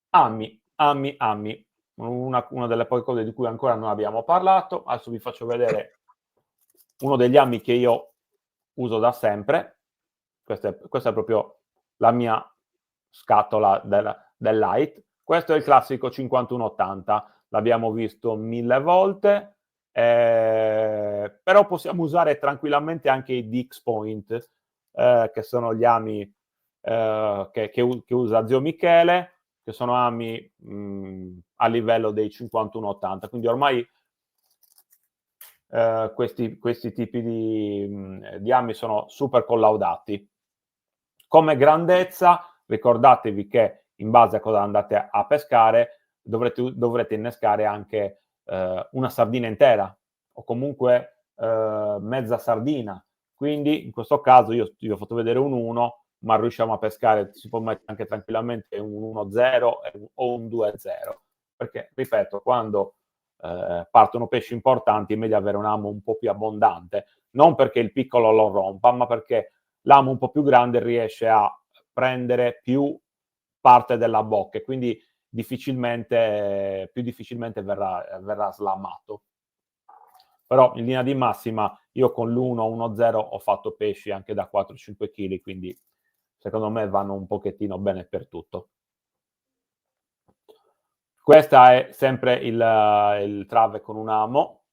Ami. Una delle poche cose di cui ancora non abbiamo parlato. Adesso vi faccio vedere uno degli ami che io uso da sempre. Questa è proprio la mia scatola del light. Questo è il classico 5180, l'abbiamo visto 1000 volte, però possiamo usare tranquillamente anche i Dix Point, che sono gli ami che usa zio Michele, che sono ami a livello dei 5180, quindi ormai questi tipi di ami sono super collaudati. Come grandezza, ricordatevi che in base a cosa andate a pescare dovrete innescare anche una sardina intera o comunque mezza sardina. Quindi in questo caso io vi ho fatto vedere un 1, ma riusciamo a pescare, si può mettere anche tranquillamente un 1-0 o un 2-0, perché, ripeto, quando partono pesci importanti è meglio avere un amo un po' più abbondante, non perché il piccolo lo rompa, ma perché l'amo un po' più grande riesce a prendere più parte della bocca e quindi più difficilmente verrà slamato. Però in linea di massima io con l'1-1-0 ho fatto pesci anche da 4-5 kg, quindi secondo me vanno un pochettino bene per tutto. Questa è sempre il trave con un amo.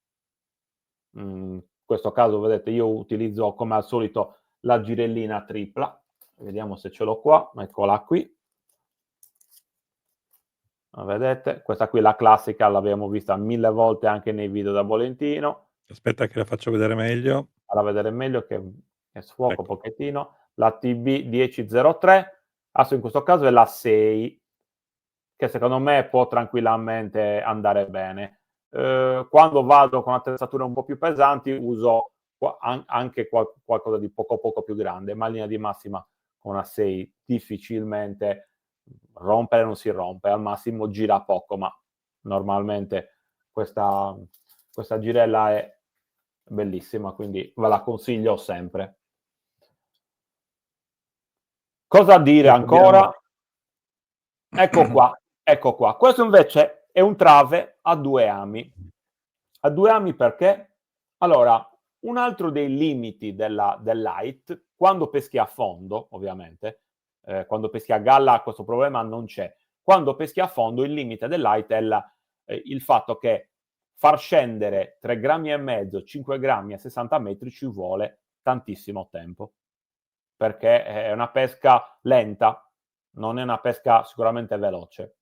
In questo caso vedete io utilizzo come al solito la girellina tripla. Vediamo se ce l'ho qua, eccola qui. Vedete? Questa qui è la classica, l'abbiamo vista 1000 volte anche nei video da Volentino. Aspetta che la faccio vedere meglio. Farà vedere meglio che sfuoco un Ecco. pochettino. La TB1003, adesso in questo caso è la 6, che secondo me può tranquillamente andare bene. Quando vado con attrezzature un po' più pesanti uso anche qualcosa di poco più grande, ma in linea di massima con una 6 difficilmente rompere non si rompe, al massimo gira poco, ma normalmente questa girella è bellissima, quindi ve la consiglio sempre. Cosa dire Poi abbiamo ancora? Ecco qua, ecco qua. Questo invece è un trave a 2 ami. A 2 ami perché? Allora, un altro dei limiti del light, quando peschi a fondo, ovviamente, quando peschi a galla questo problema non c'è. Quando peschi a fondo il limite del light è il fatto che far scendere 3 grammi e mezzo, 5 grammi a 60 metri ci vuole tantissimo tempo, perché è una pesca lenta, non è una pesca sicuramente veloce.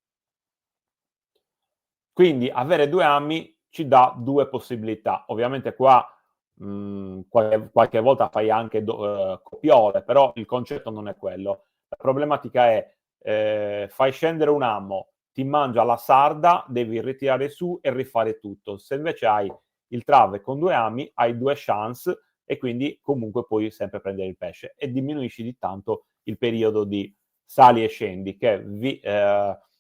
Quindi avere 2 ami ci dà 2 possibilità. Ovviamente qua, qualche volta fai anche copiole, però il concetto non è quello. La problematica è, fai scendere un amo, ti mangia la sarda, devi ritirare su e rifare tutto. Se invece hai il trave con 2 ami, hai 2 chance e quindi comunque puoi sempre prendere il pesce e diminuisci di tanto il periodo di sali e scendi che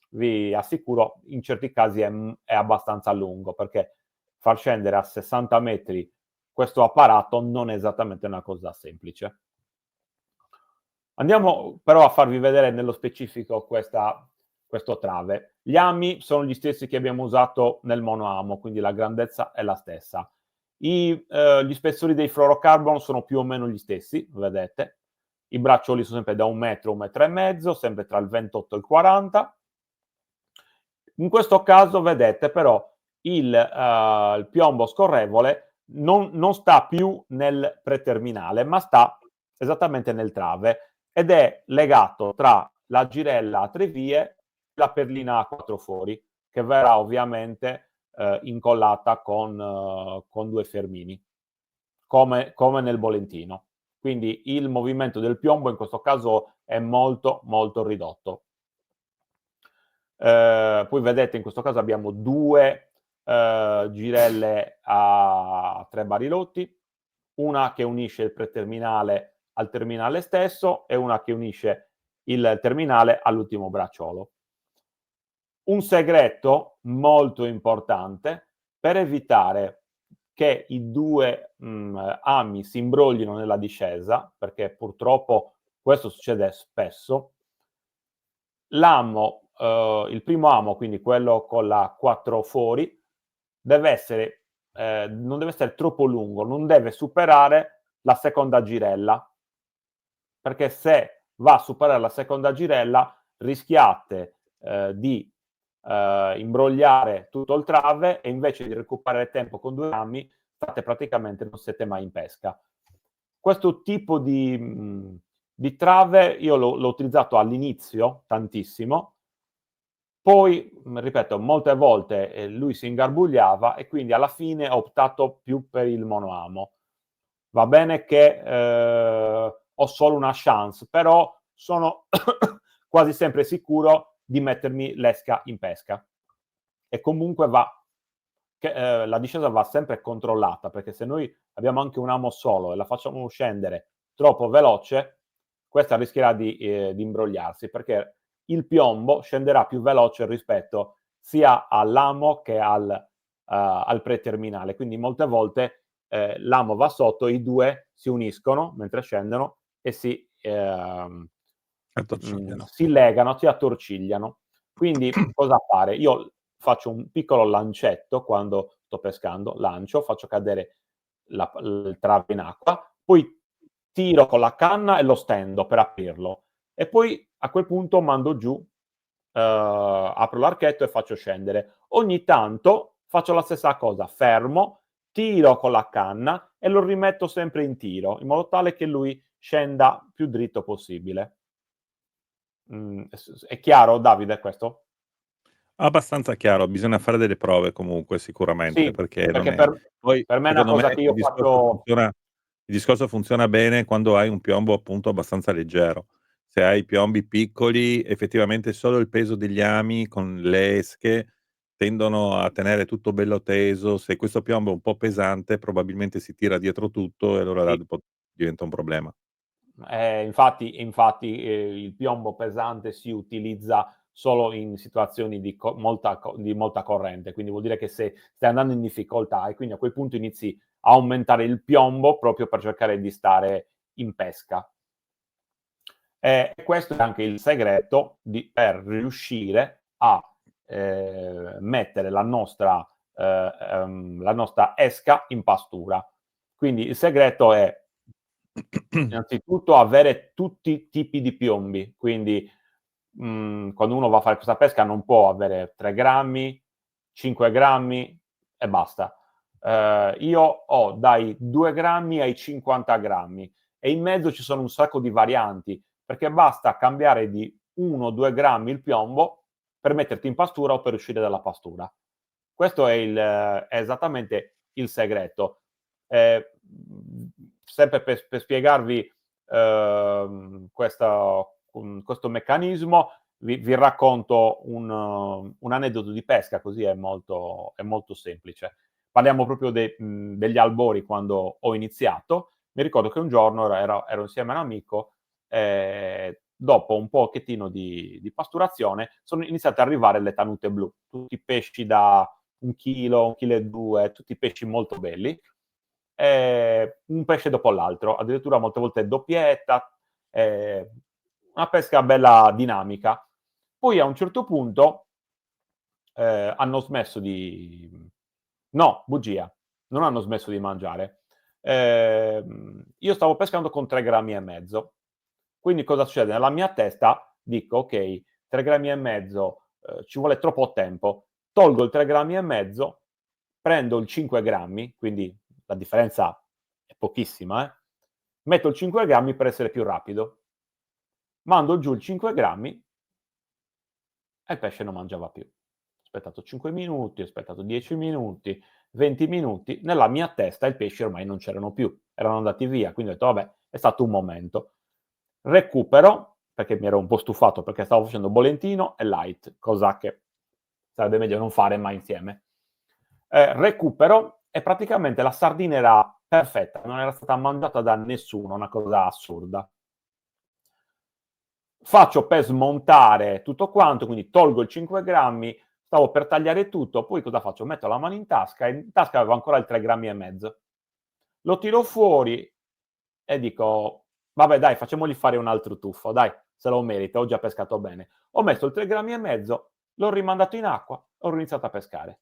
vi assicuro in certi casi è abbastanza lungo, perché far scendere a 60 metri questo apparato non è esattamente una cosa semplice. Andiamo però a farvi vedere nello specifico questo trave. Gli ami sono gli stessi che abbiamo usato nel monoamo, quindi la grandezza è la stessa. Gli spessori dei fluorocarbon sono più o meno gli stessi, vedete. I braccioli sono sempre da 1 metro, 1 metro e mezzo, sempre tra il 28 e il 40. In questo caso vedete però il piombo scorrevole non sta più nel preterminale, ma sta esattamente nel trave ed è legato tra la girella a 3 vie e la perlina a 4 fori, che verrà ovviamente incollata con 2 fermini, come nel bolentino. Quindi il movimento del piombo in questo caso è molto molto ridotto. Poi vedete in questo caso abbiamo 2 girelle a 3 barilotti, una che unisce il preterminale al terminale stesso e una che unisce il terminale all'ultimo bracciolo. Un segreto molto importante per evitare che i 2 ami si imbroglino nella discesa, perché purtroppo questo succede spesso. L'amo, il primo amo, quindi quello con la 4 fori, deve essere non deve essere troppo lungo, non deve superare la seconda girella, perché se va a superare la seconda girella rischiate di imbrogliare tutto il trave e invece di recuperare tempo con 2 rami non siete mai in pesca. Questo tipo di trave io l'ho utilizzato all'inizio tantissimo, poi, ripeto, molte volte lui si ingarbugliava e quindi alla fine ho optato più per il monoamo. Va bene che ho solo una chance, però sono quasi sempre sicuro di mettermi l'esca in pesca. E comunque la discesa va sempre controllata, perché se noi abbiamo anche un amo solo e la facciamo scendere troppo veloce, questa rischierà di imbrogliarsi, perché il piombo scenderà più veloce rispetto sia all'amo che al preterminale. Quindi molte volte l'amo va sotto, i 2 si uniscono mentre scendono e attorcigliano. si legano, si attorcigliano. Quindi cosa fare? Io faccio un piccolo lancetto quando sto pescando, lancio, faccio cadere il trave in acqua, poi tiro con la canna e lo stendo per aprirlo e poi a quel punto mando giù, apro l'archetto e faccio scendere. Ogni tanto faccio la stessa cosa, fermo, tiro con la canna e lo rimetto sempre in tiro, in modo tale che lui scenda più dritto possibile. È chiaro Davide questo? Abbastanza chiaro, bisogna fare delle prove comunque sicuramente, Sì, perché non perché è poi per me è una secondo me cosa che io faccio. il discorso funziona bene quando hai un piombo appunto abbastanza leggero. Se hai piombi piccoli, effettivamente solo il peso degli ami con le esche tendono a tenere tutto bello teso. Se questo piombo è un po' pesante, probabilmente si tira dietro tutto e allora là Sì. dopo diventa un problema. Infatti, il piombo pesante si utilizza solo in situazioni di molta corrente, quindi vuol dire che se stai andando in difficoltà e quindi a quel punto inizi a aumentare il piombo proprio per cercare di stare in pesca. Questo è anche il segreto per riuscire a mettere la nostra esca in pastura. Quindi il segreto è innanzitutto avere tutti i tipi di piombi, quindi quando uno va a fare questa pesca non può avere 3 grammi, 5 grammi e basta. Io ho dai 2 grammi ai 50 grammi e in mezzo ci sono un sacco di varianti, perché basta cambiare di 1 o 2 grammi il piombo per metterti in pastura o per uscire dalla pastura. Questo è esattamente il segreto. Sempre per spiegarvi questo meccanismo, vi racconto un aneddoto di pesca, così è molto semplice. Parliamo proprio degli albori quando ho iniziato. Mi ricordo che un giorno ero insieme a un amico, dopo un pochettino di pasturazione sono iniziate ad arrivare le tanute blu, tutti pesci da 1 chilo e 2, tutti pesci molto belli, un pesce dopo l'altro, addirittura molte volte doppietta, una pesca bella dinamica. Poi a un certo punto hanno smesso di no, bugia, non hanno smesso di mangiare. Io stavo pescando con 3 grammi e mezzo. Quindi cosa succede? Nella mia testa dico: "Okay, 3 grammi e mezzo, ci vuole troppo tempo". Tolgo il 3 grammi e mezzo, prendo il 5 grammi, quindi la differenza è pochissima, metto il 5 grammi per essere più rapido. Mando giù il 5 grammi e il pesce non mangiava più. Ho aspettato 5 minuti, ho aspettato 10 minuti, 20 minuti, nella mia testa i pesci ormai non c'erano più, erano andati via, quindi ho detto: "Vabbè, è stato un momento". Recupero, perché mi ero un po' stufato perché stavo facendo bolentino e light, cosa che sarebbe meglio non fare mai insieme. Recupero e praticamente la sardina era perfetta, non era stata mangiata da nessuno, una cosa assurda. Faccio per smontare tutto quanto, quindi tolgo il 5 grammi, stavo per tagliare tutto, poi cosa faccio? Metto la mano in tasca e in tasca avevo ancora il 3 grammi e mezzo. Lo tiro fuori e dico: "Vabbè dai, facciamogli fare un altro tuffo, dai, se lo merita, ho già pescato bene". Ho messo il 3 grammi e mezzo, l'ho rimandato in acqua, ho iniziato a pescare,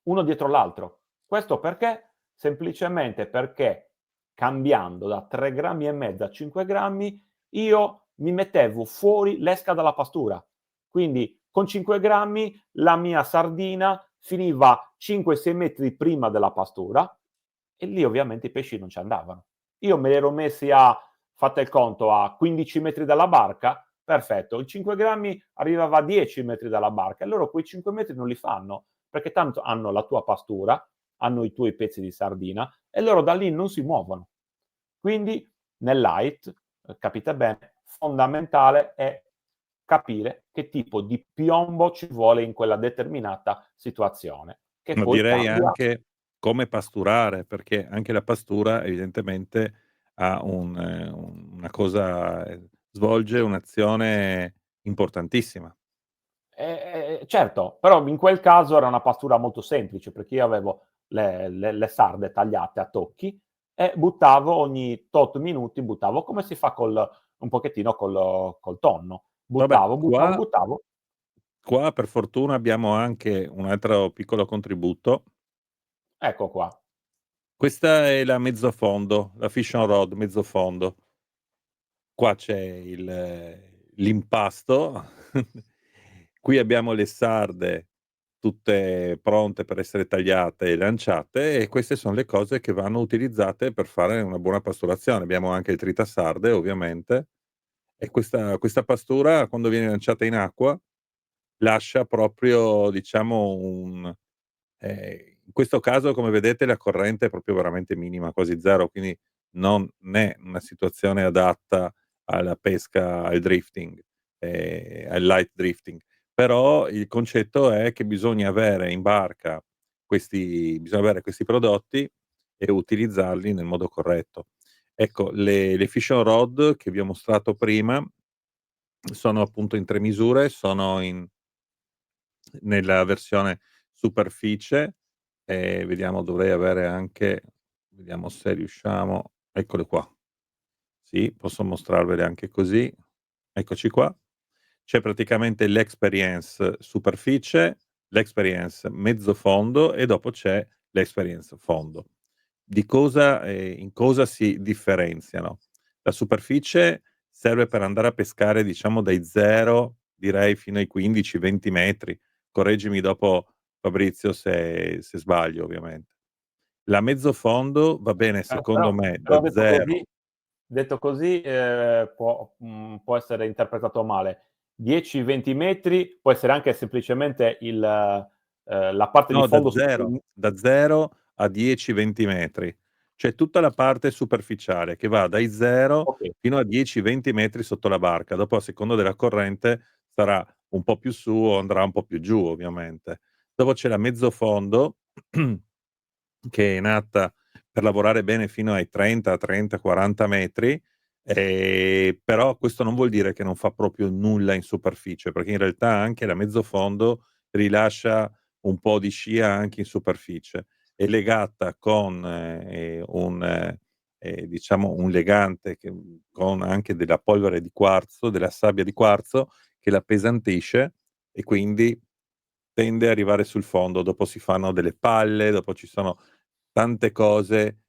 uno dietro l'altro. Questo perché? Semplicemente perché cambiando da 3 grammi e mezzo a 5 grammi, io mi mettevo fuori l'esca dalla pastura. Quindi con 5 grammi la mia sardina finiva 5, 6 metri prima della pastura e lì ovviamente i pesci non ci andavano. Io me li ero messi fate il conto, a 15 metri dalla barca, perfetto, il 5 grammi arrivava a 10 metri dalla barca e loro quei 5 metri non li fanno, perché tanto hanno la tua pastura, hanno i tuoi pezzi di sardina e loro da lì non si muovono. Quindi nel light, capite bene, fondamentale è capire che tipo di piombo ci vuole in quella determinata situazione, che Ma poi direi cambia. anche come pasturare, perché anche la pastura evidentemente ha una cosa svolge un'azione importantissima. Certo, però in quel caso era una pastura molto semplice, perché io avevo le sarde tagliate a tocchi e buttavo ogni tot minuti, buttavo come si fa un pochettino col tonno. Vabbè, Buttavo, buttavo, qua buttavo, qua per fortuna abbiamo anche un altro piccolo contributo. ecco qua. Questa è la mezzofondo, la fish on rod mezzofondo. Qua c'è l'impasto, qui abbiamo le sarde tutte pronte per essere tagliate e lanciate e queste son le cose che vanno utilizzate per fare una buona pasturazione. Abbiamo anche il tritasarde ovviamente e questa pastura quando viene lanciata in acqua lascia proprio diciamo in questo caso come vedete la corrente è proprio veramente minima, quasi 0, quindi non è una situazione adatta alla pesca, al drifting, al light drifting. Però il concetto è che bisogna avere in barca bisogna avere questi prodotti e utilizzarli nel modo corretto. Ecco, le fishing rod che vi ho mostrato prima sono appunto in 3 misure, sono nella versione superficie, vediamo, dovrei avere anche, vediamo se riusciamo, eccole qua. Sì, posso mostrarvele anche così. Eccoci qua. C'è praticamente l'Experience superficie, l'Experience mezzo fondo e dopo c'è l'Experience fondo. Di cosa in cosa si differenziano? La superficie serve per andare a pescare, diciamo, dai 0 direi fino ai 15, 20 metri. Correggimi dopo, Fabrizio, se sbaglio ovviamente. La mezzo fondo va bene secondo me Però da 0. detto così, può essere interpretato male. 10, 20 metri può essere anche semplicemente la parte di No, fondo su cui da 0 a 10, 20 metri. C'è tutta la parte superficiale che va dai 0 okay, fino a 10, 20 metri sotto la barca. Dopo, a seconda della corrente, sarà un po' più su o andrà un po' più giù, ovviamente. Dopo c'è la mezzo fondo che è nata per lavorare bene fino ai 30, 30, 40 metri, però questo non vuol dire che non fa proprio nulla in superficie, perché in realtà anche la mezzo fondo rilascia un po' di scia anche in superficie. È legata con diciamo un legante con anche della polvere di quarzo, della sabbia di quarzo che l'appesantisce e quindi tende a arrivare sul fondo. Dopo si fanno delle palle, dopo ci sono tante cose.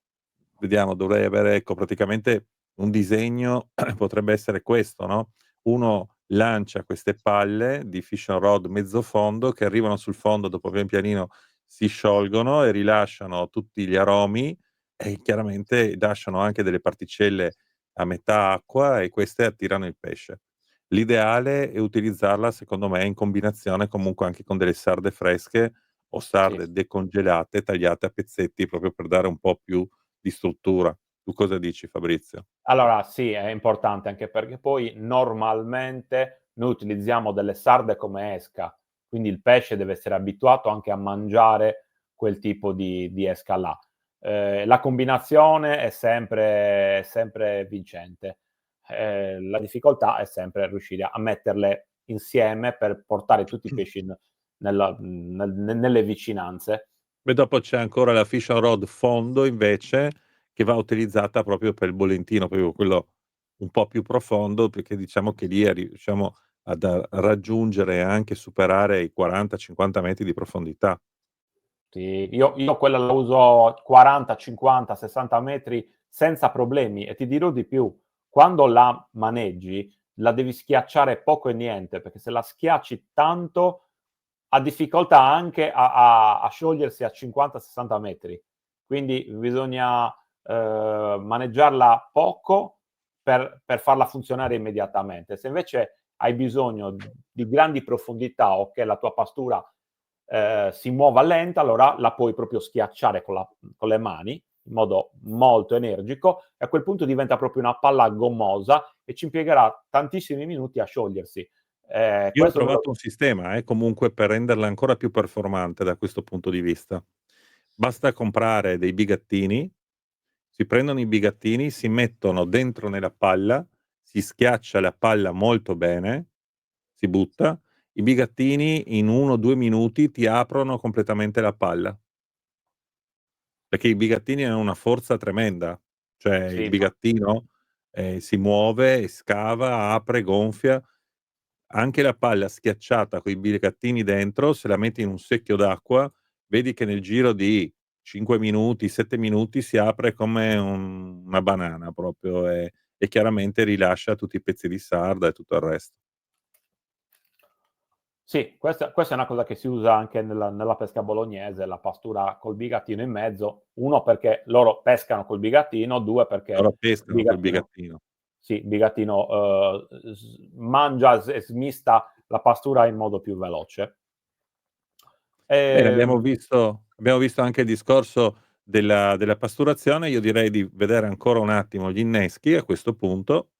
Vediamo, dovrei avere, ecco, praticamente un disegno potrebbe essere questo, no, uno lancia queste palle di fishing rod mezzo fondo che arrivano sul fondo, dopo pian pianino si sciolgono e rilasciano tutti gli aromi e chiaramente lasciano anche delle particelle a metà acqua e queste attirano il pesce. L'ideale è utilizzarla, secondo me, in combinazione comunque anche con delle sarde fresche o sì. sarde decongelate, tagliate a pezzetti proprio per dare un po' più di struttura. Tu cosa dici, Fabrizio? Allora sì, è importante anche perché poi normalmente noi utilizziamo delle sarde come esca, quindi il pesce deve essere abituato anche a mangiare quel tipo di esca là. La combinazione è sempre vincente. La difficoltà è sempre riuscire a metterle insieme per portare tutti i pesci nelle vicinanze. E dopo c'è ancora la fish and rod fondo invece, che va utilizzata proprio per il bolentino, proprio quello un po' più profondo, perché diciamo che lì riusciamo ad raggiungere e anche superare i 40, 50 metri di profondità. Sì, io quella la uso 40, 50, 60 metri senza problemi e ti dirò di più, quando la maneggi la devi schiacciare poco e niente, perché se la schiacci tanto ha difficoltà anche a sciogliersi a 50, 60 metri. Quindi bisogna, maneggiarla poco per farla funzionare immediatamente. Se invece hai bisogno di grandi profondità o che la tua pastura si muova lenta, allora la puoi proprio schiacciare con le mani in modo molto energico e a quel punto diventa proprio una palla gommosa e ci impiegherà tantissimi minuti a sciogliersi. Io ho Questo ve lo trovato un sistema, comunque per renderla ancora più performante da questo punto di vista. Basta comprare dei bigattini, si prendono i bigattini, si mettono dentro nella palla, si schiaccia la palla molto bene, si butta, i bigattini in 1 o 2 minuti ti aprono completamente la palla, perché i bigattini hanno una forza tremenda, cioè il sì, ma bigattino, si muove e scava, apre, gonfia. Anche la palla schiacciata coi bigattini dentro, se la metti in un secchio d'acqua, vedi che nel giro di 5 minuti, 7 minuti si apre come una banana proprio e chiaramente rilascia tutti i pezzi di sarda e tutto il resto. sì, questa è una cosa che si usa anche nella pesca bolognese, la pastura col bigattino in mezzo. 1 perché loro pescano col bigattino, 2 perché Loro il pescano col bigattino bigattino. sì, il bigattino, mangia e smista la pastura in modo più veloce. Bene, Ehm, abbiamo visto anche il discorso della pasturazione. Io direi di vedere ancora un attimo gli inneschi a questo punto.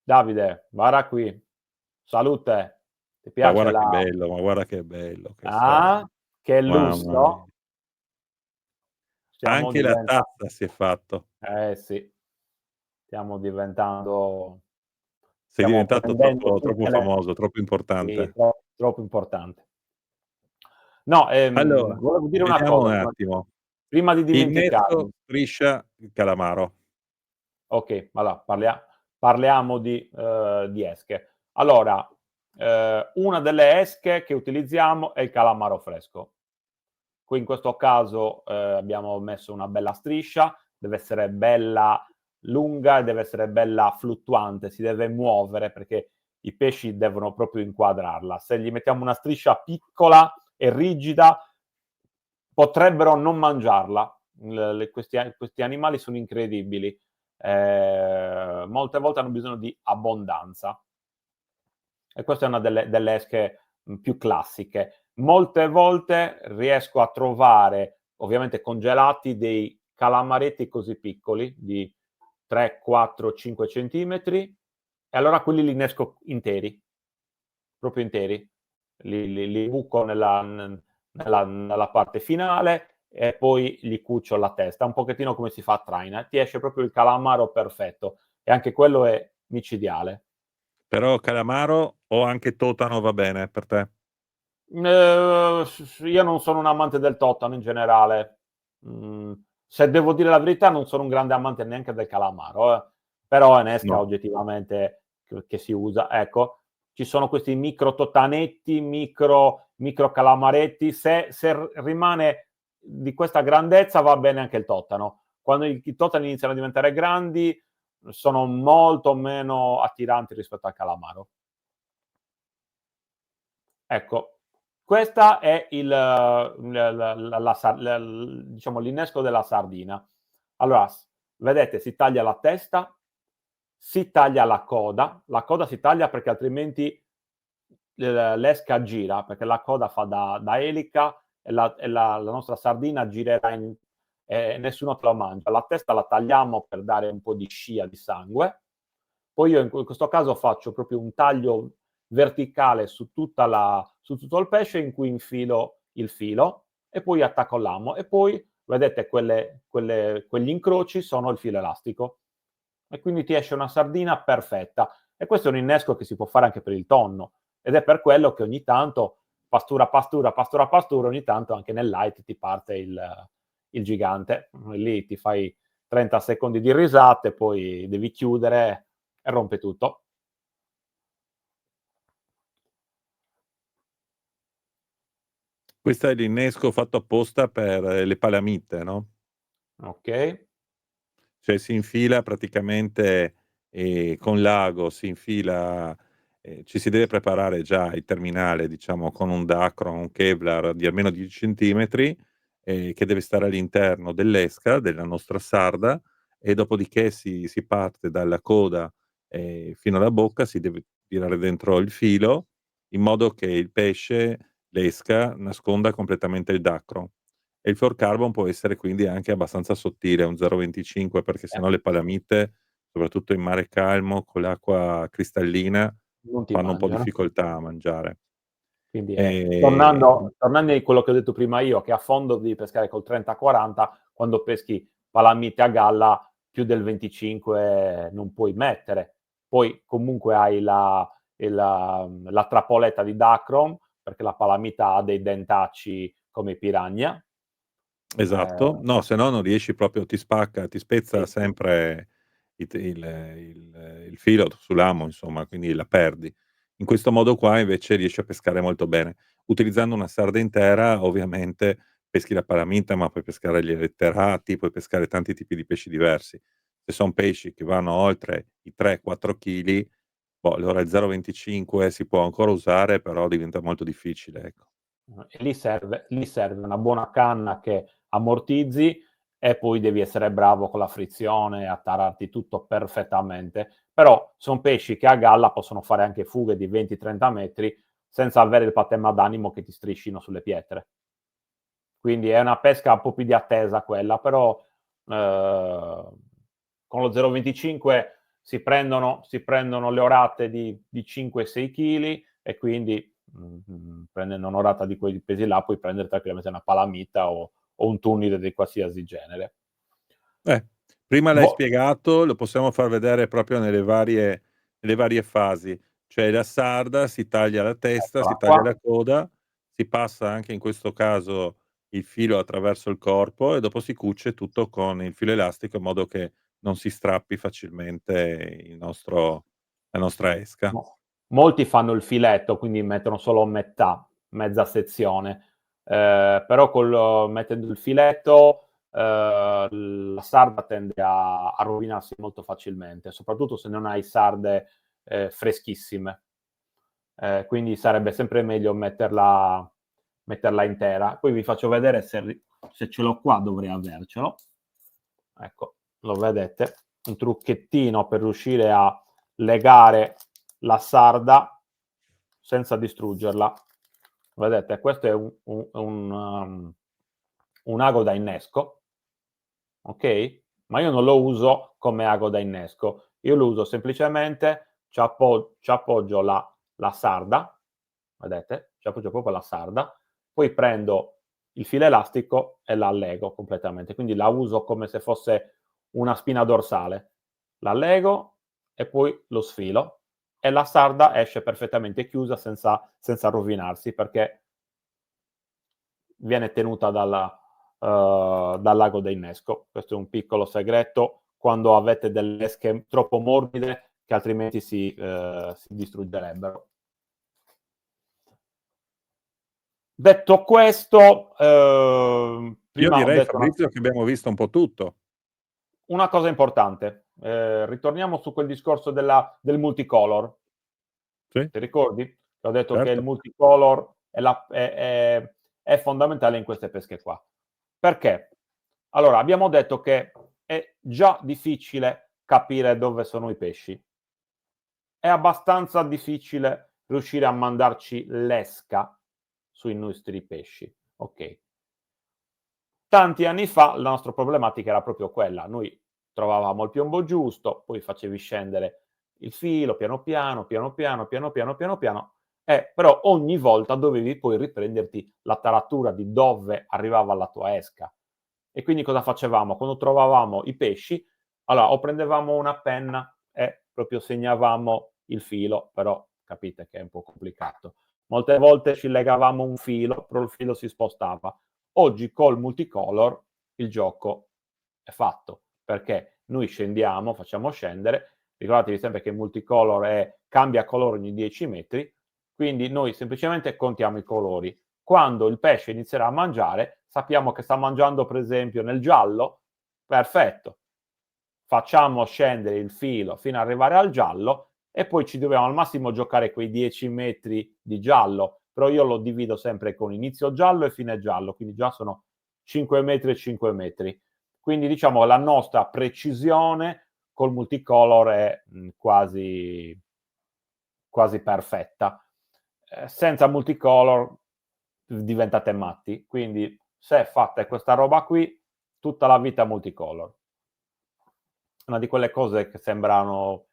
Davide, guarda qui, salute. Ti Ma piace guarda la che bello, ma guarda che bello che sono. ah? Che Mamma mia. lusso. Stiamo Anche la diventa tazza si è fatto. sì. stiamo diventando, Sei stiamo diventato prendendo troppo tutte le, famoso, troppo sì, importante. troppo importante. No, Allora, volevo dire una vediamo un cosa attimo. prima di Innesco, dimenticarmi. striscia, calamaro. Okay, allora parliamo di esche. Allora, una delle esche che utilizziamo è il calamaro fresco. Qui in questo caso, abbiamo messo una bella striscia, deve essere bella lunga e deve essere bella fluttuante, si deve muovere perché i pesci devono proprio inquadrarla. Se gli mettiamo una striscia piccola e rigida, potrebbero non mangiarla. Questi animali sono incredibili. Molte volte hanno bisogno di abbondanza. E questa è una delle esche, più classiche. Molte volte riesco a trovare, ovviamente congelati, dei calamaretti così piccoli, di 3, 4, 5 centimetri, e allora quelli li innesco interi, proprio interi. Li buco nella parte finale e poi gli cucio la testa, un pochettino come si fa a traina. Ti esce proprio il calamaro perfetto e anche quello è micidiale. Però calamaro o anche totano va bene per te? Io non sono un amante del Totano in generale. Se devo dire la verità, non sono un grande amante neanche del calamaro, però è un'esca No. oggettivamente che si usa. Ecco, ci sono questi micro totanetti, micro calamaretti. Se rimane di questa grandezza va bene anche il totano. Quando i totani iniziano a diventare grandi, sono molto meno attiranti rispetto al calamaro. Ecco, questa è il la sa l diciamo l'innesco della sardina. Allora vedete, si taglia la testa, si taglia la coda si taglia perché altrimenti l'esca gira, perché la coda fa da elica e la nostra sardina girerà in, e nessuno te lo mangia. La testa la tagliamo per dare un po' di scia di sangue. Poi io in questo caso faccio proprio un taglio verticale su tutto il pesce in cui infilo il filo e poi attacco l'amo e poi vedete quegli incroci sono il filo elastico e quindi ti esce una sardina perfetta. E questo è un innesco che si può fare anche per il tonno ed è per quello che ogni tanto pastura, pastura, pastura, pastura, ogni tanto anche nel light ti parte il gigante. Lì ti fai 30 secondi di risate, poi devi chiudere e rompe tutto. Questo è l'innesco fatto apposta per le palamite, no, Okay, cioè si infila praticamente, con l'ago si infila, ci si deve preparare già il terminale, diciamo, con un Dacron, un Kevlar di almeno 10 centimetri, che deve stare all'interno dell'esca, della nostra sarda, e dopodiché si parte dalla coda, fino alla bocca, si deve tirare dentro il filo, in modo che il pesce, l'esca, nasconda completamente il Dacron. E il fluorocarbon può essere quindi anche abbastanza sottile, un 0,25, perché eh, sennò le palamite, soprattutto in mare calmo, con l'acqua cristallina, non ti fanno un po' mangiano. difficoltà a mangiare. Quindi Ehm tornando a quello che ho detto prima io, che a fondo devi pescare col 30-40, quando peschi palamite a galla più del 25 non puoi mettere. Poi comunque hai la trappoletta di Dacron, perché la palamita ha dei dentacci come i piranha. Esatto. Ehm, No, se no non riesci proprio, ti spacca, ti spezza sì, sempre il filo sull'amo, insomma, quindi la perdi. In questo modo qua invece riesci a pescare molto bene. Utilizzando una sarda intera ovviamente peschi la palamita, ma puoi pescare gli eletterati, puoi pescare tanti tipi di pesci diversi. Se son pesci che vanno oltre i 3, 4 chili, boh, allora il 0,25 si può ancora usare, però diventa molto difficile, ecco. e lì serve una buona canna che ammortizzi e poi devi essere bravo con la frizione, a tararti tutto perfettamente. Però son pesci che a galla possono fare anche fughe di 20, 30 metri senza avere il patema d'animo che ti striscino sulle pietre. Quindi è una pesca un po' più di attesa quella, però, ehm, con lo 0,25 si prendono le orate di 5, 6 chili e quindi, prendendo un'orata di quei pesi là, puoi prendere tranquillamente una palamita o un tunnide di qualsiasi genere. Eh, Prima l'hai Vo spiegato, lo possiamo far vedere proprio nelle varie fasi. Cioè la sarda si taglia la testa, si eccola taglia qua. la coda, si passa anche in questo caso il filo attraverso il corpo e dopo si cuce tutto con il filo elastico in modo che non si strappi facilmente la nostra esca. Molti fanno il filetto, quindi mettono solo mezza sezione, però mettendo il filetto, la sarda tende a rovinarsi molto facilmente, soprattutto se non hai sarde, freschissime. Quindi sarebbe sempre meglio metterla intera. Poi vi faccio vedere se ce l'ho qua, dovrei avercelo. Ecco, lo vedete? Un trucchettino per riuscire a legare la sarda senza distruggerla. Vedete, questo è un ago da innesco, ok? Ma io non lo uso come ago da innesco, io lo uso semplicemente, ci appoggio la sarda, vedete? Ci appoggio proprio la sarda, poi prendo il filo elastico e la allego completamente, quindi la uso come se fosse una spina dorsale. La allego e poi lo sfilo e la sarda esce perfettamente chiusa senza rovinarsi, perché viene tenuta dall'ago da innesco. Questo è un piccolo segreto quando avete delle esche troppo morbide che altrimenti si distruggerebbero. Detto questo, Io prima ho direi, detto Fabrizio, che abbiamo visto un po' tutto. una cosa importante, ritorniamo su quel discorso del multicolor. Sì, Ti ricordi? Che ho detto che il certo. multicolor è fondamentale in queste pesche qua. Perché? Allora, abbiamo detto che è già difficile capire dove sono i pesci. È abbastanza difficile riuscire a mandarci l'esca sui nostri pesci, okay. Tanti anni fa la nostra problematica era proprio quella. Noi trovavamo il piombo giusto, poi facevi scendere il filo piano piano, piano piano, piano piano, piano piano, però ogni volta dovevi poi riprenderti la taratura di dove arrivava la tua esca. E quindi cosa facevamo? Quando trovavamo i pesci, allora o prendevamo una penna e proprio segnavamo il filo, però capite che è un po' complicato. Molte volte ci legavamo un filo, però il filo si spostava. Oggi col multicolor il gioco è fatto, perché noi scendiamo, facciamo scendere, ricordatevi sempre che il multicolor cambia colore ogni 10 metri, quindi noi semplicemente contiamo i colori. Quando il pesce inizierà a mangiare, sappiamo che sta mangiando per esempio nel giallo, perfetto, facciamo scendere il filo fino ad arrivare al giallo e poi ci dobbiamo al massimo giocare quei 10 metri di giallo, però io lo divido sempre con inizio giallo e fine giallo, quindi già sono 5 metri e 5 metri. Quindi diciamo la nostra precisione col multicolor è quasi perfetta. Senza multicolor diventate matti, quindi se fate questa roba qui, tutta la vita multicolor. Una di quelle cose che sembrano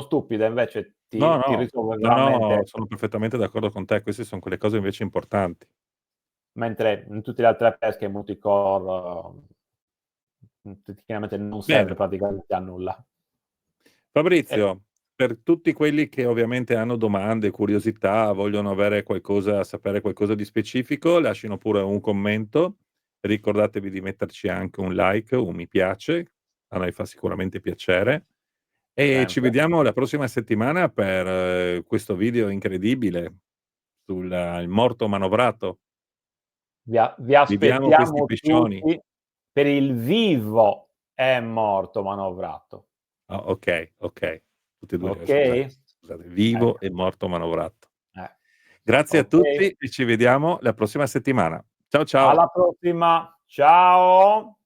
stupide, invece No, ti no, risolve no, no, veramente, sono perfettamente d'accordo con te. Queste son quelle cose invece importanti. mentre in tutte le altre pesche il multicolor, tecnicamente non serve Bene. praticamente a nulla. E Fabrizio, per tutti quelli che ovviamente hanno domande, curiosità, vogliono avere qualcosa sapere qualcosa di specifico, lascino pure un commento. Ricordatevi di metterci anche un like, un mi piace, a noi fa sicuramente piacere. E ci sempre. vediamo la prossima settimana per questo video incredibile sul il morto manovrato. Vi Viviamo questi aspettiamo pescioni. tutti per il vivo è morto manovrato. Ah, okay, okay. Tutti e 2, scusate, Okay? scusate. Vivo Ecco, e morto manovrato. eh. Grazie a Okay. tutti e ci vediamo la prossima settimana. Ciao, ciao. Alla prossima. Ciao.